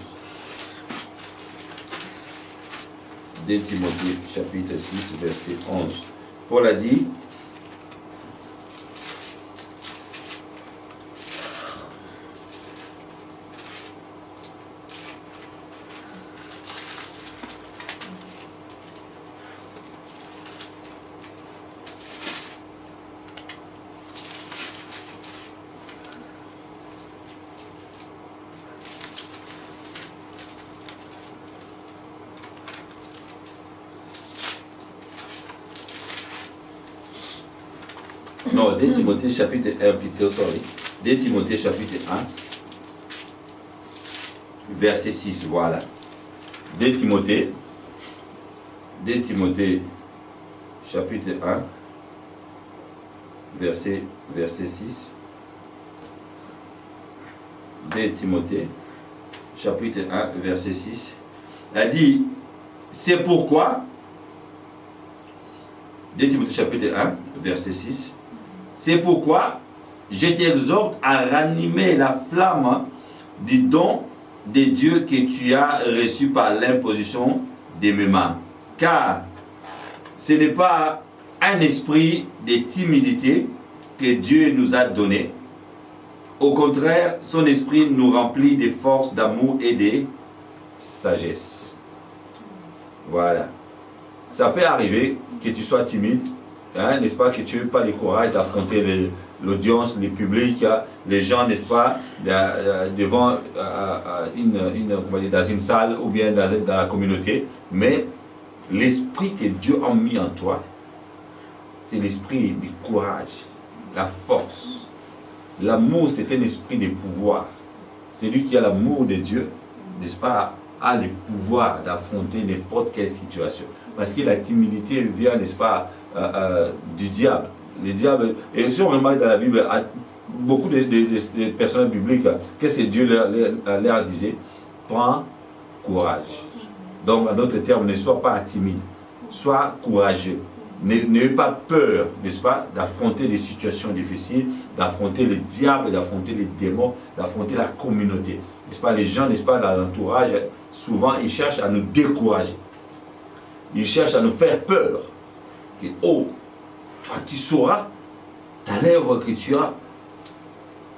2 Timothée chapitre 6 verset 11. Paul a dit, non, 2 Timothée chapitre 1 plutôt, sorry. 2 Timothée chapitre 1 verset 6, voilà. 2 Timothée chapitre 1 verset 6. 2 Timothée chapitre 1 verset 6. Elle dit, c'est pourquoi, 2 Timothée chapitre 1 verset 6. C'est pourquoi je t'exhorte à ranimer la flamme du don de Dieu que tu as reçu par l'imposition de mes mains. Car ce n'est pas un esprit de timidité que Dieu nous a donné. Au contraire, son esprit nous remplit de force, d'amour et de sagesse. Voilà. Ça peut arriver que tu sois timide. Hein, n'est-ce pas, que tu n'aies pas le courage d'affronter l'audience, le public, les gens, n'est-ce pas, devant dans une salle ou bien dans la communauté. Mais l'esprit que Dieu a mis en toi, c'est l'esprit du courage, la force. L'amour, c'est un esprit de pouvoir. Celui qui a l'amour de Dieu, n'est-ce pas, a le pouvoir d'affronter n'importe quelle situation. Parce que la timidité vient, n'est-ce pas, du diable. Le diable, et si on remarque dans la Bible, beaucoup de personnages bibliques, qu'est-ce que Dieu leur disait? Prends courage. Donc, en d'autres termes, ne sois pas timide, sois courageux. N'ayez pas peur, n'est-ce pas, d'affronter des situations difficiles, d'affronter le diable, d'affronter les démons, d'affronter la communauté. N'est-ce pas, les gens, n'est-ce pas, dans l'entourage, souvent, ils cherchent à nous décourager. Ils cherchent à nous faire peur. Que, oh, toi, tu sauras, dans l'œuvre que tu as,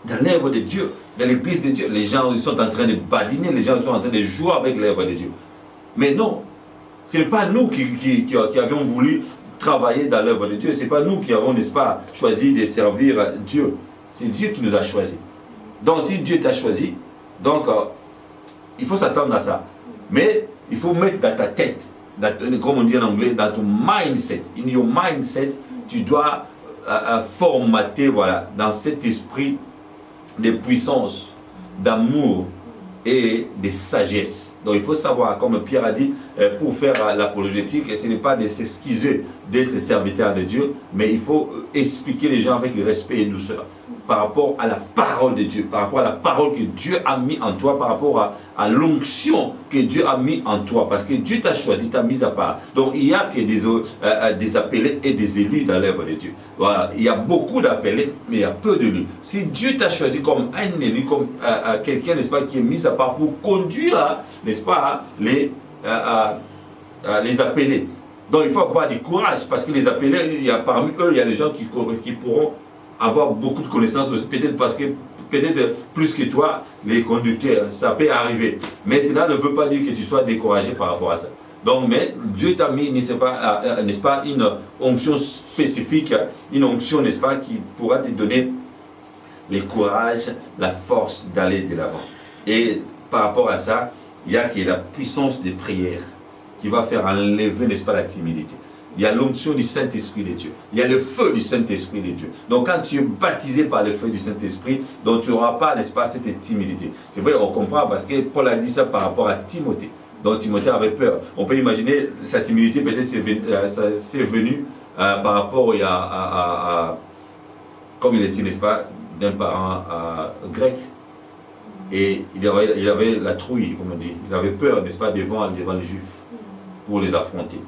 dans l'œuvre de Dieu, dans l'église de Dieu, les gens ils sont en train de badiner, les gens sont en train de jouer avec l'œuvre de Dieu. Mais non, ce n'est pas nous qui avions voulu travailler dans l'œuvre de Dieu, ce n'est pas nous qui avons, n'est-ce pas, choisi de servir Dieu. C'est Dieu qui nous a choisis. Donc si Dieu t'a choisi, donc il faut s'attendre à ça. Mais il faut mettre dans ta tête, comme on dit en anglais, dans ton mindset, in your mindset, tu dois formater, voilà, dans cet esprit de puissance, d'amour et de sagesse. Donc il faut savoir, comme Pierre a dit, pour faire l'apologétique, ce n'est pas de s'excuser d'être serviteur de Dieu, mais il faut expliquer les gens avec respect et douceur par rapport à la parole de Dieu, par rapport à la parole que Dieu a mis en toi, par rapport à l'onction que Dieu a mis en toi, parce que Dieu t'a choisi, t'a mis à part. Donc il n'y a que des appelés et des élus dans l'œuvre de Dieu. Voilà, il y a beaucoup d'appelés, mais il y a peu d'élus. Si Dieu t'a choisi comme un élu, comme quelqu'un, n'est-ce pas, qui est mis à part pour conduire, n'est-ce pas, les appelés. Donc il faut avoir du courage, parce que les appelés, il y a, parmi eux, il y a des gens qui pourront avoir beaucoup de connaissances, peut-être parce que, peut-être plus que toi, les conducteurs, ça peut arriver. Mais cela ne veut pas dire que tu sois découragé par rapport à ça. Donc, mais Dieu t'a mis, n'est-ce pas, une onction spécifique, une onction, n'est-ce pas, qui pourra te donner le courage, la force d'aller de l'avant. Et par rapport à ça, il y a que la puissance de prière qui va faire enlever, n'est-ce pas, la timidité. Il y a l'onction du Saint-Esprit de Dieu. Il y a le feu du Saint-Esprit de Dieu. Donc quand tu es baptisé par le feu du Saint-Esprit, donc tu n'auras pas, n'est-ce pas, cette timidité. C'est vrai, on comprend parce que Paul a dit ça par rapport à Timothée. Donc Timothée avait peur. On peut imaginer sa timidité, peut-être c'est venu par rapport à comme il était, n'est-ce pas, d'un parent grec. Et il avait la trouille, comme on dit. Il avait peur, n'est-ce pas, devant les Juifs pour les affronter.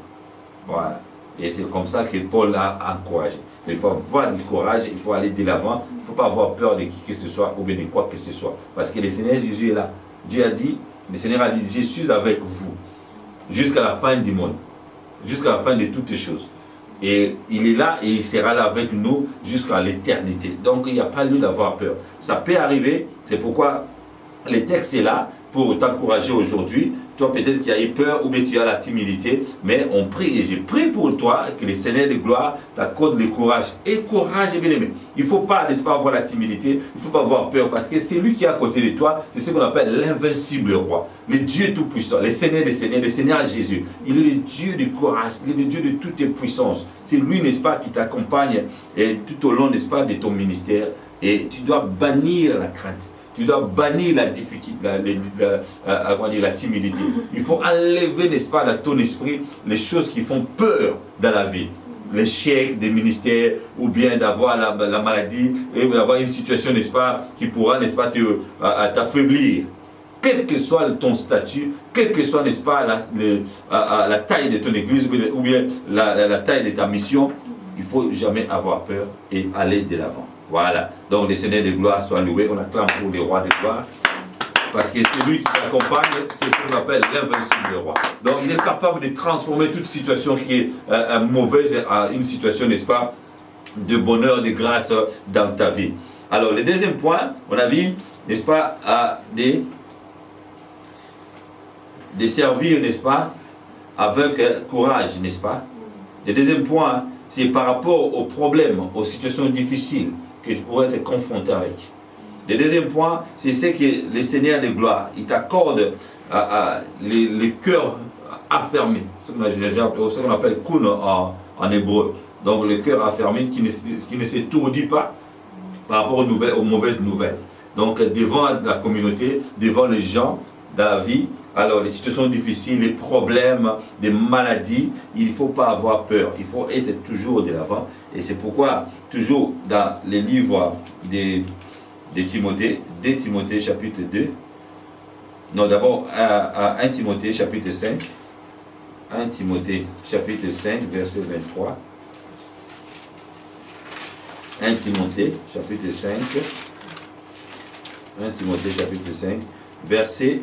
Voilà. Et c'est comme ça que Paul a encouragé. Il faut avoir du courage, il faut aller de l'avant, il ne faut pas avoir peur de qui que ce soit ou bien de quoi que ce soit. Parce que le Seigneur Jésus est là. Dieu a dit, le Seigneur a dit, je suis avec vous jusqu'à la fin du monde, jusqu'à la fin de toutes les choses. Et il est là et il sera là avec nous jusqu'à l'éternité. Donc il n'y a pas lieu d'avoir peur. Ça peut arriver, c'est pourquoi le texte est là pour t'encourager aujourd'hui. Toi peut-être qui as eu peur ou bien tu as la timidité, mais on prie et j'ai prié pour toi que le Seigneur de gloire t'accorde le courage. Et courage, bien aimé. Il ne faut pas, n'est-ce pas, avoir la timidité, il ne faut pas avoir peur parce que c'est lui qui est à côté de toi, c'est ce qu'on appelle l'invincible roi, le Dieu tout-puissant, le Seigneur des Seigneurs, le Seigneur Jésus. Il est le Dieu du courage, il est le Dieu de toutes les puissances. C'est lui, n'est-ce pas, qui t'accompagne tout au long, n'est-ce pas, de ton ministère et tu dois bannir la crainte. Tu dois bannir la difficulté, la timidité. Il faut enlever, n'est-ce pas, dans ton esprit, les choses qui font peur dans la vie. L'échec des ministères, ou bien d'avoir la maladie, et d'avoir une situation, n'est-ce pas, qui pourra, n'est-ce pas, t'affaiblir. Quel que soit ton statut, quelle que soit, n'est-ce pas, la taille de ton église, ou bien la taille de ta mission, il ne faut jamais avoir peur et aller de l'avant. Voilà, donc le Seigneur de gloire soit loué, on acclame pour le roi de gloire, parce que c'est lui qui t'accompagne, c'est ce qu'on appelle l'invincible roi. Donc il est capable de transformer toute situation qui est mauvaise à une situation, n'est-ce pas, de bonheur, de grâce dans ta vie. Alors le deuxième point, on a vu, n'est-ce pas, de servir, n'est-ce pas, avec courage, n'est-ce pas. Le deuxième point, c'est par rapport aux problèmes, aux situations difficiles que tu pourrais être confronté avec. Le deuxième point, c'est ce que le Seigneur de gloire, il t'accorde les cœurs affermés, ce qu'on appelle kun en hébreu. Donc le cœur affermé qui ne s'étourdit pas par rapport aux mauvaises nouvelles. Donc devant la communauté, devant les gens dans la vie, alors les situations difficiles, les problèmes, des maladies, il ne faut pas avoir peur. Il faut être toujours de l'avant Et c'est pourquoi, toujours dans les livres de Timothée, 2 Timothée chapitre 2, non d'abord à 1 Timothée chapitre 5, 1 Timothée chapitre 5, verset 23. 1 Timothée chapitre 5, 1 Timothée chapitre 5, verset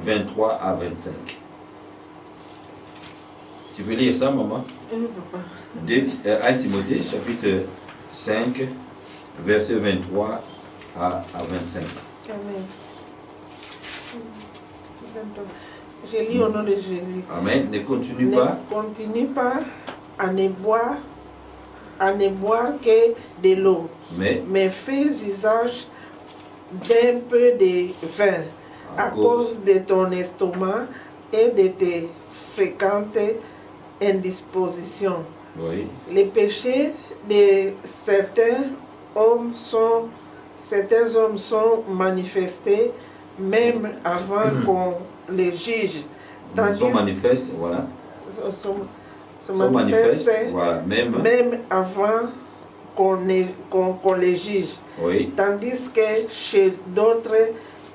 23 à 25. Tu peux lire ça, maman? 1 Timothée chapitre 5, verset 23 à 25. Amen. Je lis au nom de Jésus. Amen. Ne continue pas. Ne continue pas à ne boire que de l'eau, mais fais usage d'un peu de vin à cause de ton estomac et de tes fréquentes indispositions. Oui. Les péchés de certains hommes sont manifestés même avant qu'on les juge. Sont manifestes, voilà. Se manifestent, voilà, même avant qu'on les juge. Oui. Tandis que chez d'autres,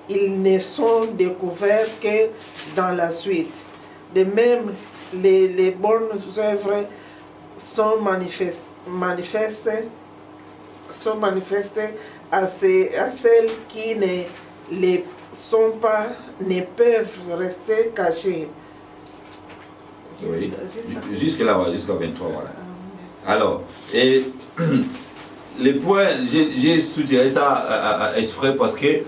ils ne sont découverts que dans la suite. De même, les bonnes œuvres sont manifestes à celles qui ne les sont pas, ne peuvent rester cachées. Oui. Jusqu'à 23, voilà. Ah, alors, et les points, j'ai soutenu ça exprès parce que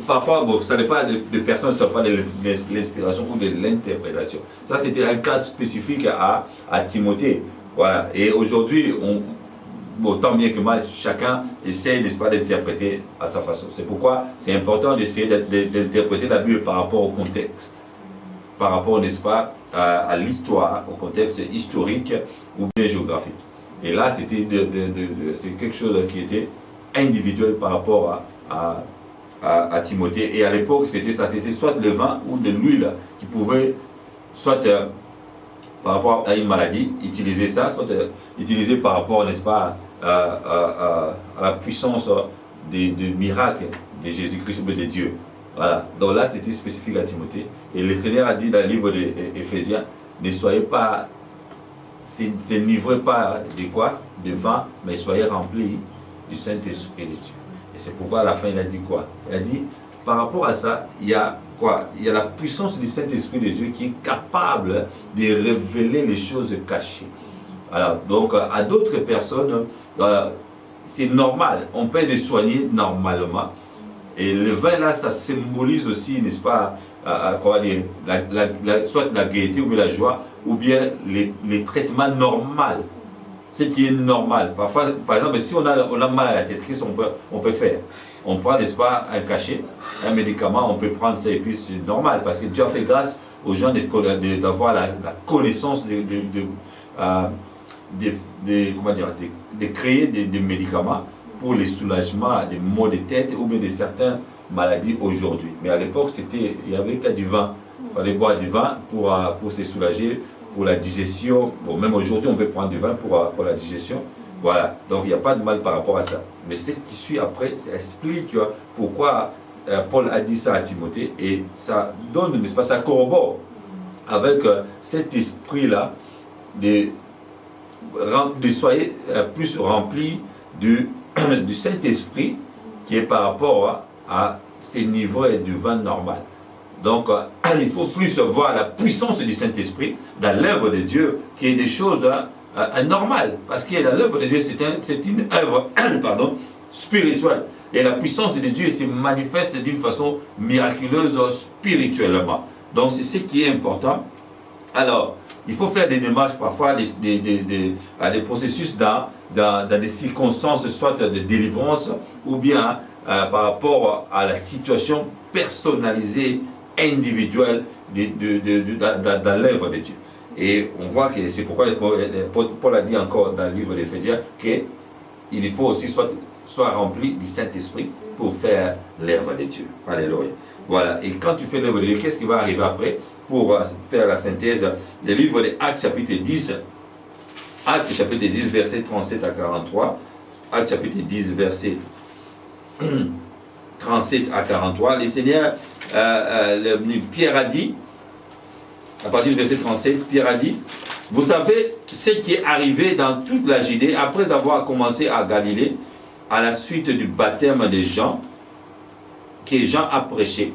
parfois, bon, ça n'est pas de personnes, ça n'est pas de l'inspiration ou de l'interprétation. Ça, c'était un cas spécifique à Timothée. Voilà. Et aujourd'hui, bon, tant bien que mal, chacun essaie, n'est-ce pas, d'interpréter à sa façon. C'est pourquoi c'est important d'essayer d'interpréter la Bible par rapport au contexte, par rapport, n'est-ce pas, à l'histoire, au contexte historique ou bien géographique. Et là, c'était c'est quelque chose qui était individuel par rapport à Timothée. Et à l'époque, c'était soit le vin ou de l'huile qui pouvait, soit par rapport à une maladie, utiliser ça, soit utiliser par rapport, n'est-ce pas, à la puissance des miracles de Jésus-Christ ou de Dieu. Voilà. Donc là, c'était spécifique à Timothée. Et le Seigneur a dit dans le livre d'Éphésiens, ne soyez pas, s'enivrez pas de quoi? De vin, mais soyez remplis du Saint-Esprit de Dieu. Et c'est pourquoi à la fin, il a dit quoi? Il a dit, par rapport à ça, il y a quoi? Il y a la puissance du Saint-Esprit de Dieu qui est capable de révéler les choses cachées. Alors, donc, à d'autres personnes, c'est normal, on peut les soigner normalement. Et le vin là, ça symbolise aussi, n'est-ce pas, comment dire, soit la gaieté ou bien la joie, ou bien les traitements normaux. Ce qui est normal. Parfois, par exemple, si on a mal à la tête, qu'est-ce qu'on peut faire? On prend, n'est-ce pas, un cachet, un médicament, on peut prendre ça et puis c'est normal. Parce que Dieu a fait grâce aux gens d'avoir la connaissance de créer des médicaments pour les soulagements des maux de tête ou bien de certaines maladies aujourd'hui. Mais à l'époque, il n'y avait qu'à du vin. Il fallait boire du vin pour se soulager, pour la digestion. Bon, même aujourd'hui, on peut prendre du vin pour la digestion. Voilà, donc il n'y a pas de mal par rapport à ça. Mais ce qui suit après, ça explique pourquoi Paul a dit ça à Timothée et ça donne, n'est-ce pas, ça corrobore avec cet esprit-là de soyez plus remplis du Saint-Esprit qui est par rapport à ces niveaux du vin normal. Donc, il faut plus voir la puissance du Saint-Esprit dans l'œuvre de Dieu qui est des choses normales. Parce que dans l'œuvre de Dieu, c'est une œuvre spirituelle. Et la puissance de Dieu se manifeste d'une façon miraculeuse spirituellement. Donc, c'est ce qui est important. Alors, il faut faire des démarches, parfois des processus dans des circonstances, soit de délivrance, ou bien par rapport à la situation personnalisée, individuelle dans l'œuvre de Dieu. Et on voit que c'est pourquoi Paul a dit encore dans le livre d'Éphésiens qu'il faut aussi soit rempli du Saint-Esprit pour faire l'œuvre de Dieu. Alléluia. Voilà. Et quand tu fais l'œuvre de Dieu, qu'est-ce qui va arriver après? Pour faire la synthèse, le livre de Actes chapitre 10, Actes chapitre 10, verset 37 à 43. Actes chapitre 10, verset 37 à 43. Le Seigneur, Pierre a dit, à partir du verset 37, Pierre a dit, vous savez ce qui est arrivé dans toute la Judée après avoir commencé à Galilée, à la suite du baptême de Jean, que Jean a prêché.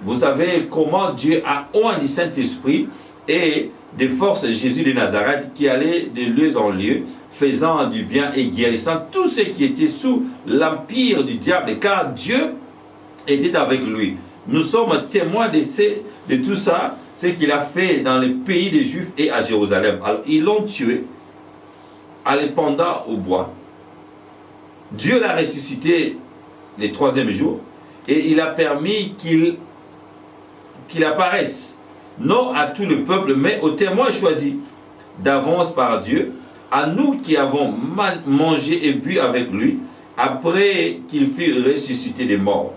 Vous savez comment Dieu a oint du Saint-Esprit et de force Jésus de Nazareth qui allait de lieu en lieu, faisant du bien et guérissant tous ceux qui étaient sous l'empire du diable, car Dieu était avec lui. Nous sommes témoins de tout ça, ce qu'il a fait dans le pays des Juifs et à Jérusalem. Alors, ils l'ont tué en le pendant au bois. Dieu l'a ressuscité le 3e jour et il a permis qu'il apparaisse, non à tout le peuple, mais aux témoins choisis d'avance par Dieu, à nous qui avons mangé et bu avec lui, après qu'il fut ressuscité des morts.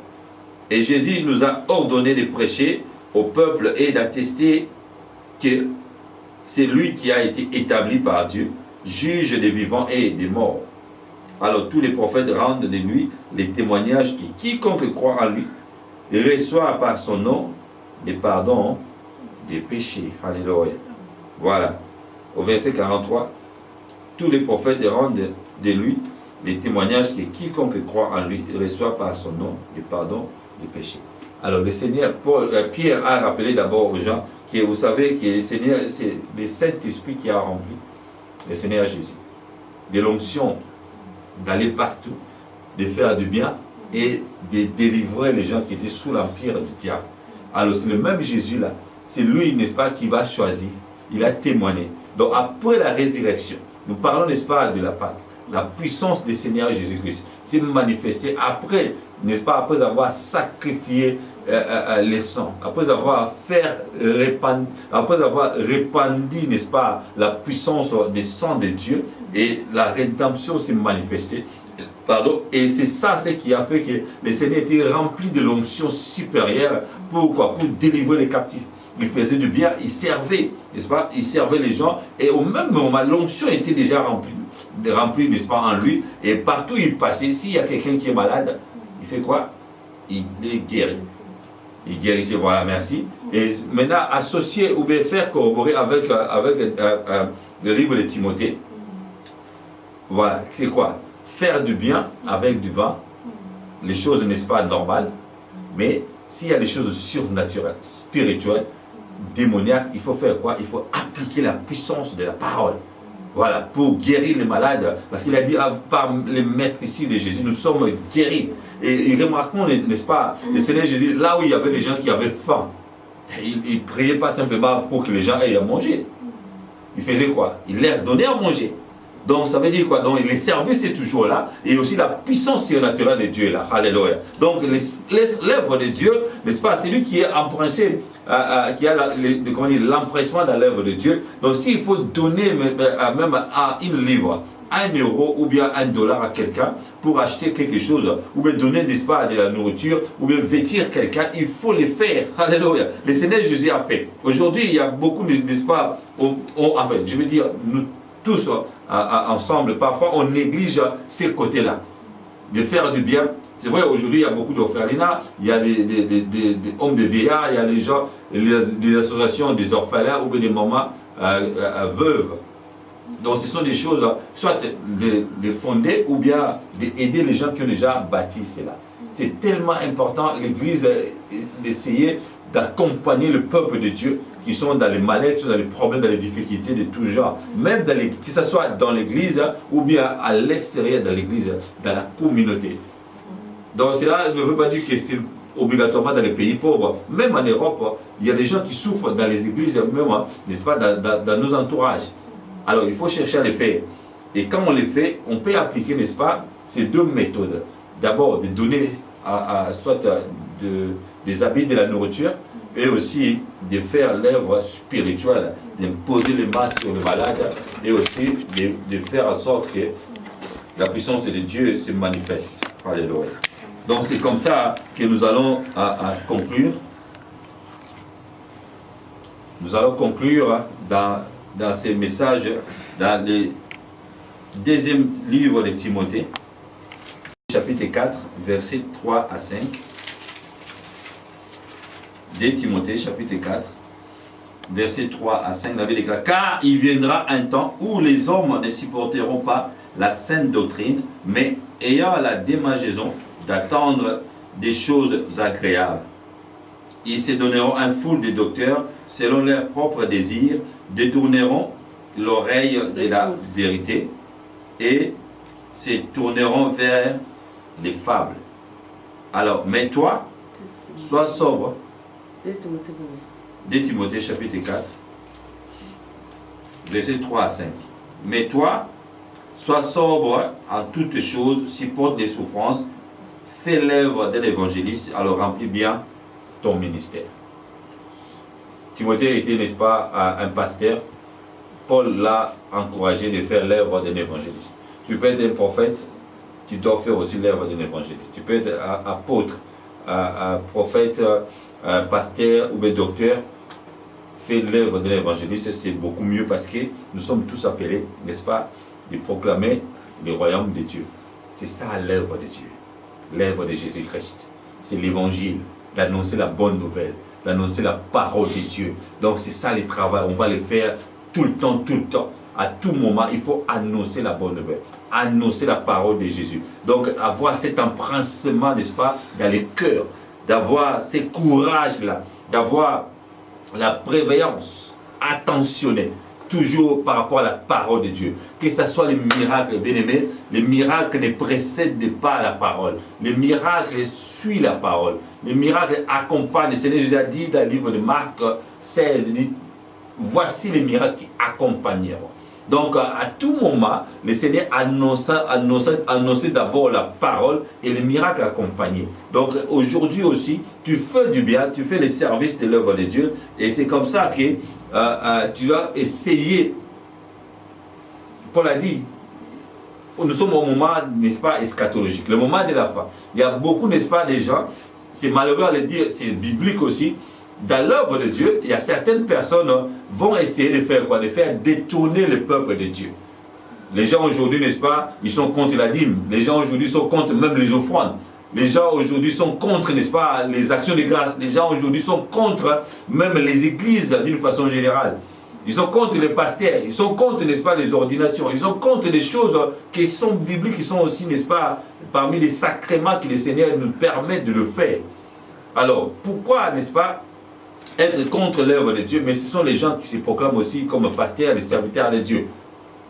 Et Jésus nous a ordonné de prêcher au peuple et d'attester que c'est lui qui a été établi par Dieu, juge des vivants et des morts. Alors tous les prophètes rendent de lui les témoignages que quiconque croit en lui reçoit par son nom le pardon des péchés. Alléluia. Voilà. Au verset 43, tous les prophètes rendent de lui les témoignages que quiconque croit en lui reçoit par son nom le pardon des péchés. Alors le Seigneur, Pierre a rappelé d'abord aux gens que vous savez que le Seigneur, c'est le Saint-Esprit qui a rempli le Seigneur Jésus. De l'onction d'aller partout, de faire du bien et de délivrer les gens qui étaient sous l'empire du diable. Alors c'est le même Jésus-là, c'est lui, n'est-ce pas, qui va choisir. Il a témoigné. Donc après la résurrection, nous parlons, n'est-ce pas, de la Pâque. La puissance du Seigneur Jésus-Christ s'est manifestée après, n'est-ce pas, après avoir sacrifié les sangs, après avoir répandu, n'est-ce pas, la puissance des sangs de Dieu, et la rédemption s'est manifestée. Pardon, et c'est ça ce qui a fait que le Seigneur était rempli de l'onction supérieure. Pourquoi? Pour délivrer les captifs. Il faisait du bien, il servait, n'est-ce pas? Il servait les gens, et au même moment, l'onction était déjà remplie, n'est-ce pas, en lui, et partout où il passait, s'il y a quelqu'un qui est malade, il fait quoi? Il est guéri. Il guérissait, voilà, merci. Et maintenant, associer ou bien faire corroborer avec le livre de Timothée, voilà, c'est quoi? Faire du bien avec du vin, les choses, n'est-ce pas, normales, mais s'il y a des choses surnaturelles, spirituelles, démoniaques, il faut faire quoi? Il faut appliquer la puissance de la parole. Voilà, pour guérir les malades, parce qu'il a dit par les maîtres ici de Jésus, nous sommes guéris. Et remarquons, n'est-ce pas, le Seigneur Jésus, là où il y avait les gens qui avaient faim, il ne priait pas simplement pour que les gens aient à manger. Il faisait quoi? Il leur donnait à manger. Donc ça veut dire quoi? Donc les services c'est toujours là, et aussi la puissance surnaturelle de Dieu est là. Alléluia. Donc l'œuvre de Dieu, n'est-ce pas, c'est lui qui est empressé, qui a l'empressement dans l'œuvre de Dieu. Donc s'il faut donner même à une livre, 1 euro ou bien $1 à quelqu'un pour acheter quelque chose, ou bien donner, n'est-ce pas, de la nourriture, ou bien vêtir quelqu'un, il faut le faire. Alléluia. Le Seigneur Jésus a fait. Aujourd'hui, il y a beaucoup, n'est-ce pas, enfin, je veux dire, nous tous ensemble, parfois on néglige ces côtés-là, de faire du bien. C'est vrai, aujourd'hui il y a beaucoup d'orphelinats, il y a des hommes de vieillards, il y a les gens, des associations des orphelins ou des mamans veuves. Donc ce sont des choses, soit de fonder ou bien d'aider les gens qui ont déjà bâti cela. C'est tellement important, l'Église, d'essayer d'accompagner le peuple de Dieu qui sont dans les malaises, dans les problèmes, dans les difficultés de tout genre. Même que ce soit dans l'Église ou bien à l'extérieur de l'Église, dans la communauté. Donc cela ne veut pas dire que c'est obligatoirement dans les pays pauvres. Même en Europe, il y a des gens qui souffrent dans les églises, même, n'est-ce pas, dans nos entourages. Alors il faut chercher à les faire. Et quand on les fait, on peut appliquer, n'est-ce pas, ces deux méthodes. D'abord, de donner soit des habits, de la nourriture, et aussi de faire l'œuvre spirituelle, d'imposer les mains sur les malades, et aussi de faire en sorte que la puissance de Dieu se manifeste. Alléluia. Donc c'est comme ça que nous allons conclure. Nous allons conclure dans ces messages, dans le deuxième livre de Timothée, chapitre 4, versets 3 à 5. 2 Timothée, chapitre 4, versets 3 à 5, la Bible déclare: car il viendra un temps où les hommes ne supporteront pas la sainte doctrine, mais ayant la démangeaison d'attendre des choses agréables. Ils se donneront un foule de docteurs selon leurs propres désirs, détourneront l'oreille de la vérité et se tourneront vers les fables. Alors, mais toi, sois sobre. 2 Timothée chapitre 4, versets 3 à 5. Mais toi, sois sobre en toutes choses, supporte les souffrances, fais l'œuvre de l'évangéliste, alors remplis bien ton ministère. Timothée était, n'est-ce pas, un pasteur. Paul l'a encouragé de faire l'œuvre d'un évangéliste. Tu peux être un prophète, tu dois faire aussi l'œuvre d'un évangéliste. Tu peux être un apôtre, un prophète, un pasteur ou un docteur. Fais l'œuvre de l'évangéliste, c'est beaucoup mieux parce que nous sommes tous appelés, n'est-ce pas, de proclamer le royaume de Dieu. C'est ça l'œuvre de Dieu, l'œuvre de Jésus-Christ. C'est l'évangile, d'annoncer la bonne nouvelle, d'annoncer la parole de Dieu. Donc c'est ça le travail, on va le faire tout le temps, à tout moment. Il faut annoncer la bonne nouvelle, annoncer la parole de Jésus. Donc avoir cet empressement, n'est-ce pas, dans les cœurs, d'avoir ce courage-là, d'avoir la prévoyance attentionnée, toujours par rapport à la parole de Dieu. Que ce soit les miracles, bien aimés, les miracles ne précèdent pas la parole. Les miracles suivent la parole. Les miracles accompagnent. Le Seigneur Jésus a dit dans le livre de Marc 16, il dit: voici les miracles qui accompagneront. Donc à tout moment, le Seigneur annonçait d'abord la parole et les miracles accompagnés. Donc aujourd'hui aussi, tu fais du bien, tu fais le service de l'œuvre de Dieu, et c'est comme ça que tu vas essayer. Paul a dit, nous sommes au moment, n'est-ce pas, eschatologique, le moment de la fin. Il y a beaucoup, n'est-ce pas, de gens, c'est malheureux à le dire, c'est biblique aussi. Dans l'œuvre de Dieu, il y a certaines personnes vont essayer de faire quoi? De faire détourner le peuple de Dieu. Les gens aujourd'hui, n'est-ce pas, ils sont contre la dîme. Les gens aujourd'hui sont contre même les offrandes. Les gens aujourd'hui sont contre, n'est-ce pas, les actions de grâce. Les gens aujourd'hui sont contre même les églises d'une façon générale. Ils sont contre les pasteurs. Ils sont contre, n'est-ce pas, les ordinations. Ils sont contre des choses qui sont bibliques, qui sont aussi, n'est-ce pas, parmi les sacrements que le Seigneur nous permet de le faire. Alors, pourquoi, n'est-ce pas, être contre l'œuvre de Dieu? Mais ce sont les gens qui se proclament aussi comme pasteurs, les serviteurs de Dieu.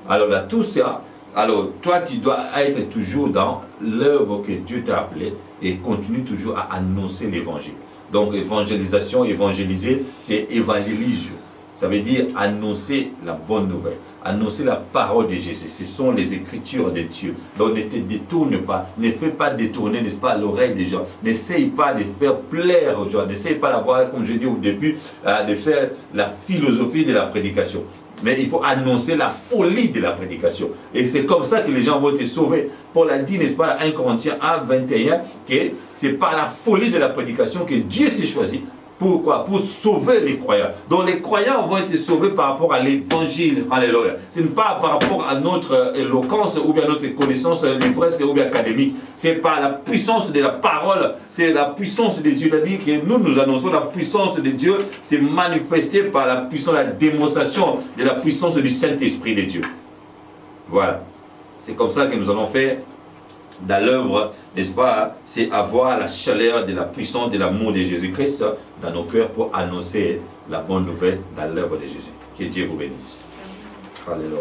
Alors là, tout ça, alors toi, tu dois être toujours dans l'œuvre que Dieu t'a appelée et continue toujours à annoncer l'évangile. Donc, évangélisation, évangéliser, c'est évangéliser. Ça veut dire annoncer la bonne nouvelle, annoncer la parole de Jésus. Ce sont les écritures de Dieu. Donc ne te détourne pas, ne fais pas détourner, n'est-ce pas, l'oreille des gens. N'essaye pas de faire plaire aux gens, n'essaye pas d'avoir, comme je dis au début, de faire la philosophie de la prédication. Mais il faut annoncer la folie de la prédication. Et c'est comme ça que les gens vont être sauvés. Paul a dit, n'est-ce pas, 1 Corinthiens 1, 21, que c'est par la folie de la prédication que Dieu s'est choisi. Pourquoi? Pour sauver les croyants. Donc les croyants vont être sauvés par rapport à l'évangile. Alléluia. Ce n'est pas par rapport à notre éloquence ou bien notre connaissance livresque ou bien académique. C'est par la puissance de la parole. C'est la puissance de Dieu. C'est-à-dire que nous annonçons la puissance de Dieu. C'est manifesté par la puissance, la démonstration de la puissance du Saint-Esprit de Dieu. Voilà. C'est comme ça que nous allons faire dans l'œuvre, n'est-ce pas, c'est avoir la chaleur de la puissance de l'amour de Jésus-Christ dans nos cœurs pour annoncer la bonne nouvelle dans l'œuvre de Jésus. Que Dieu vous bénisse. Alléluia.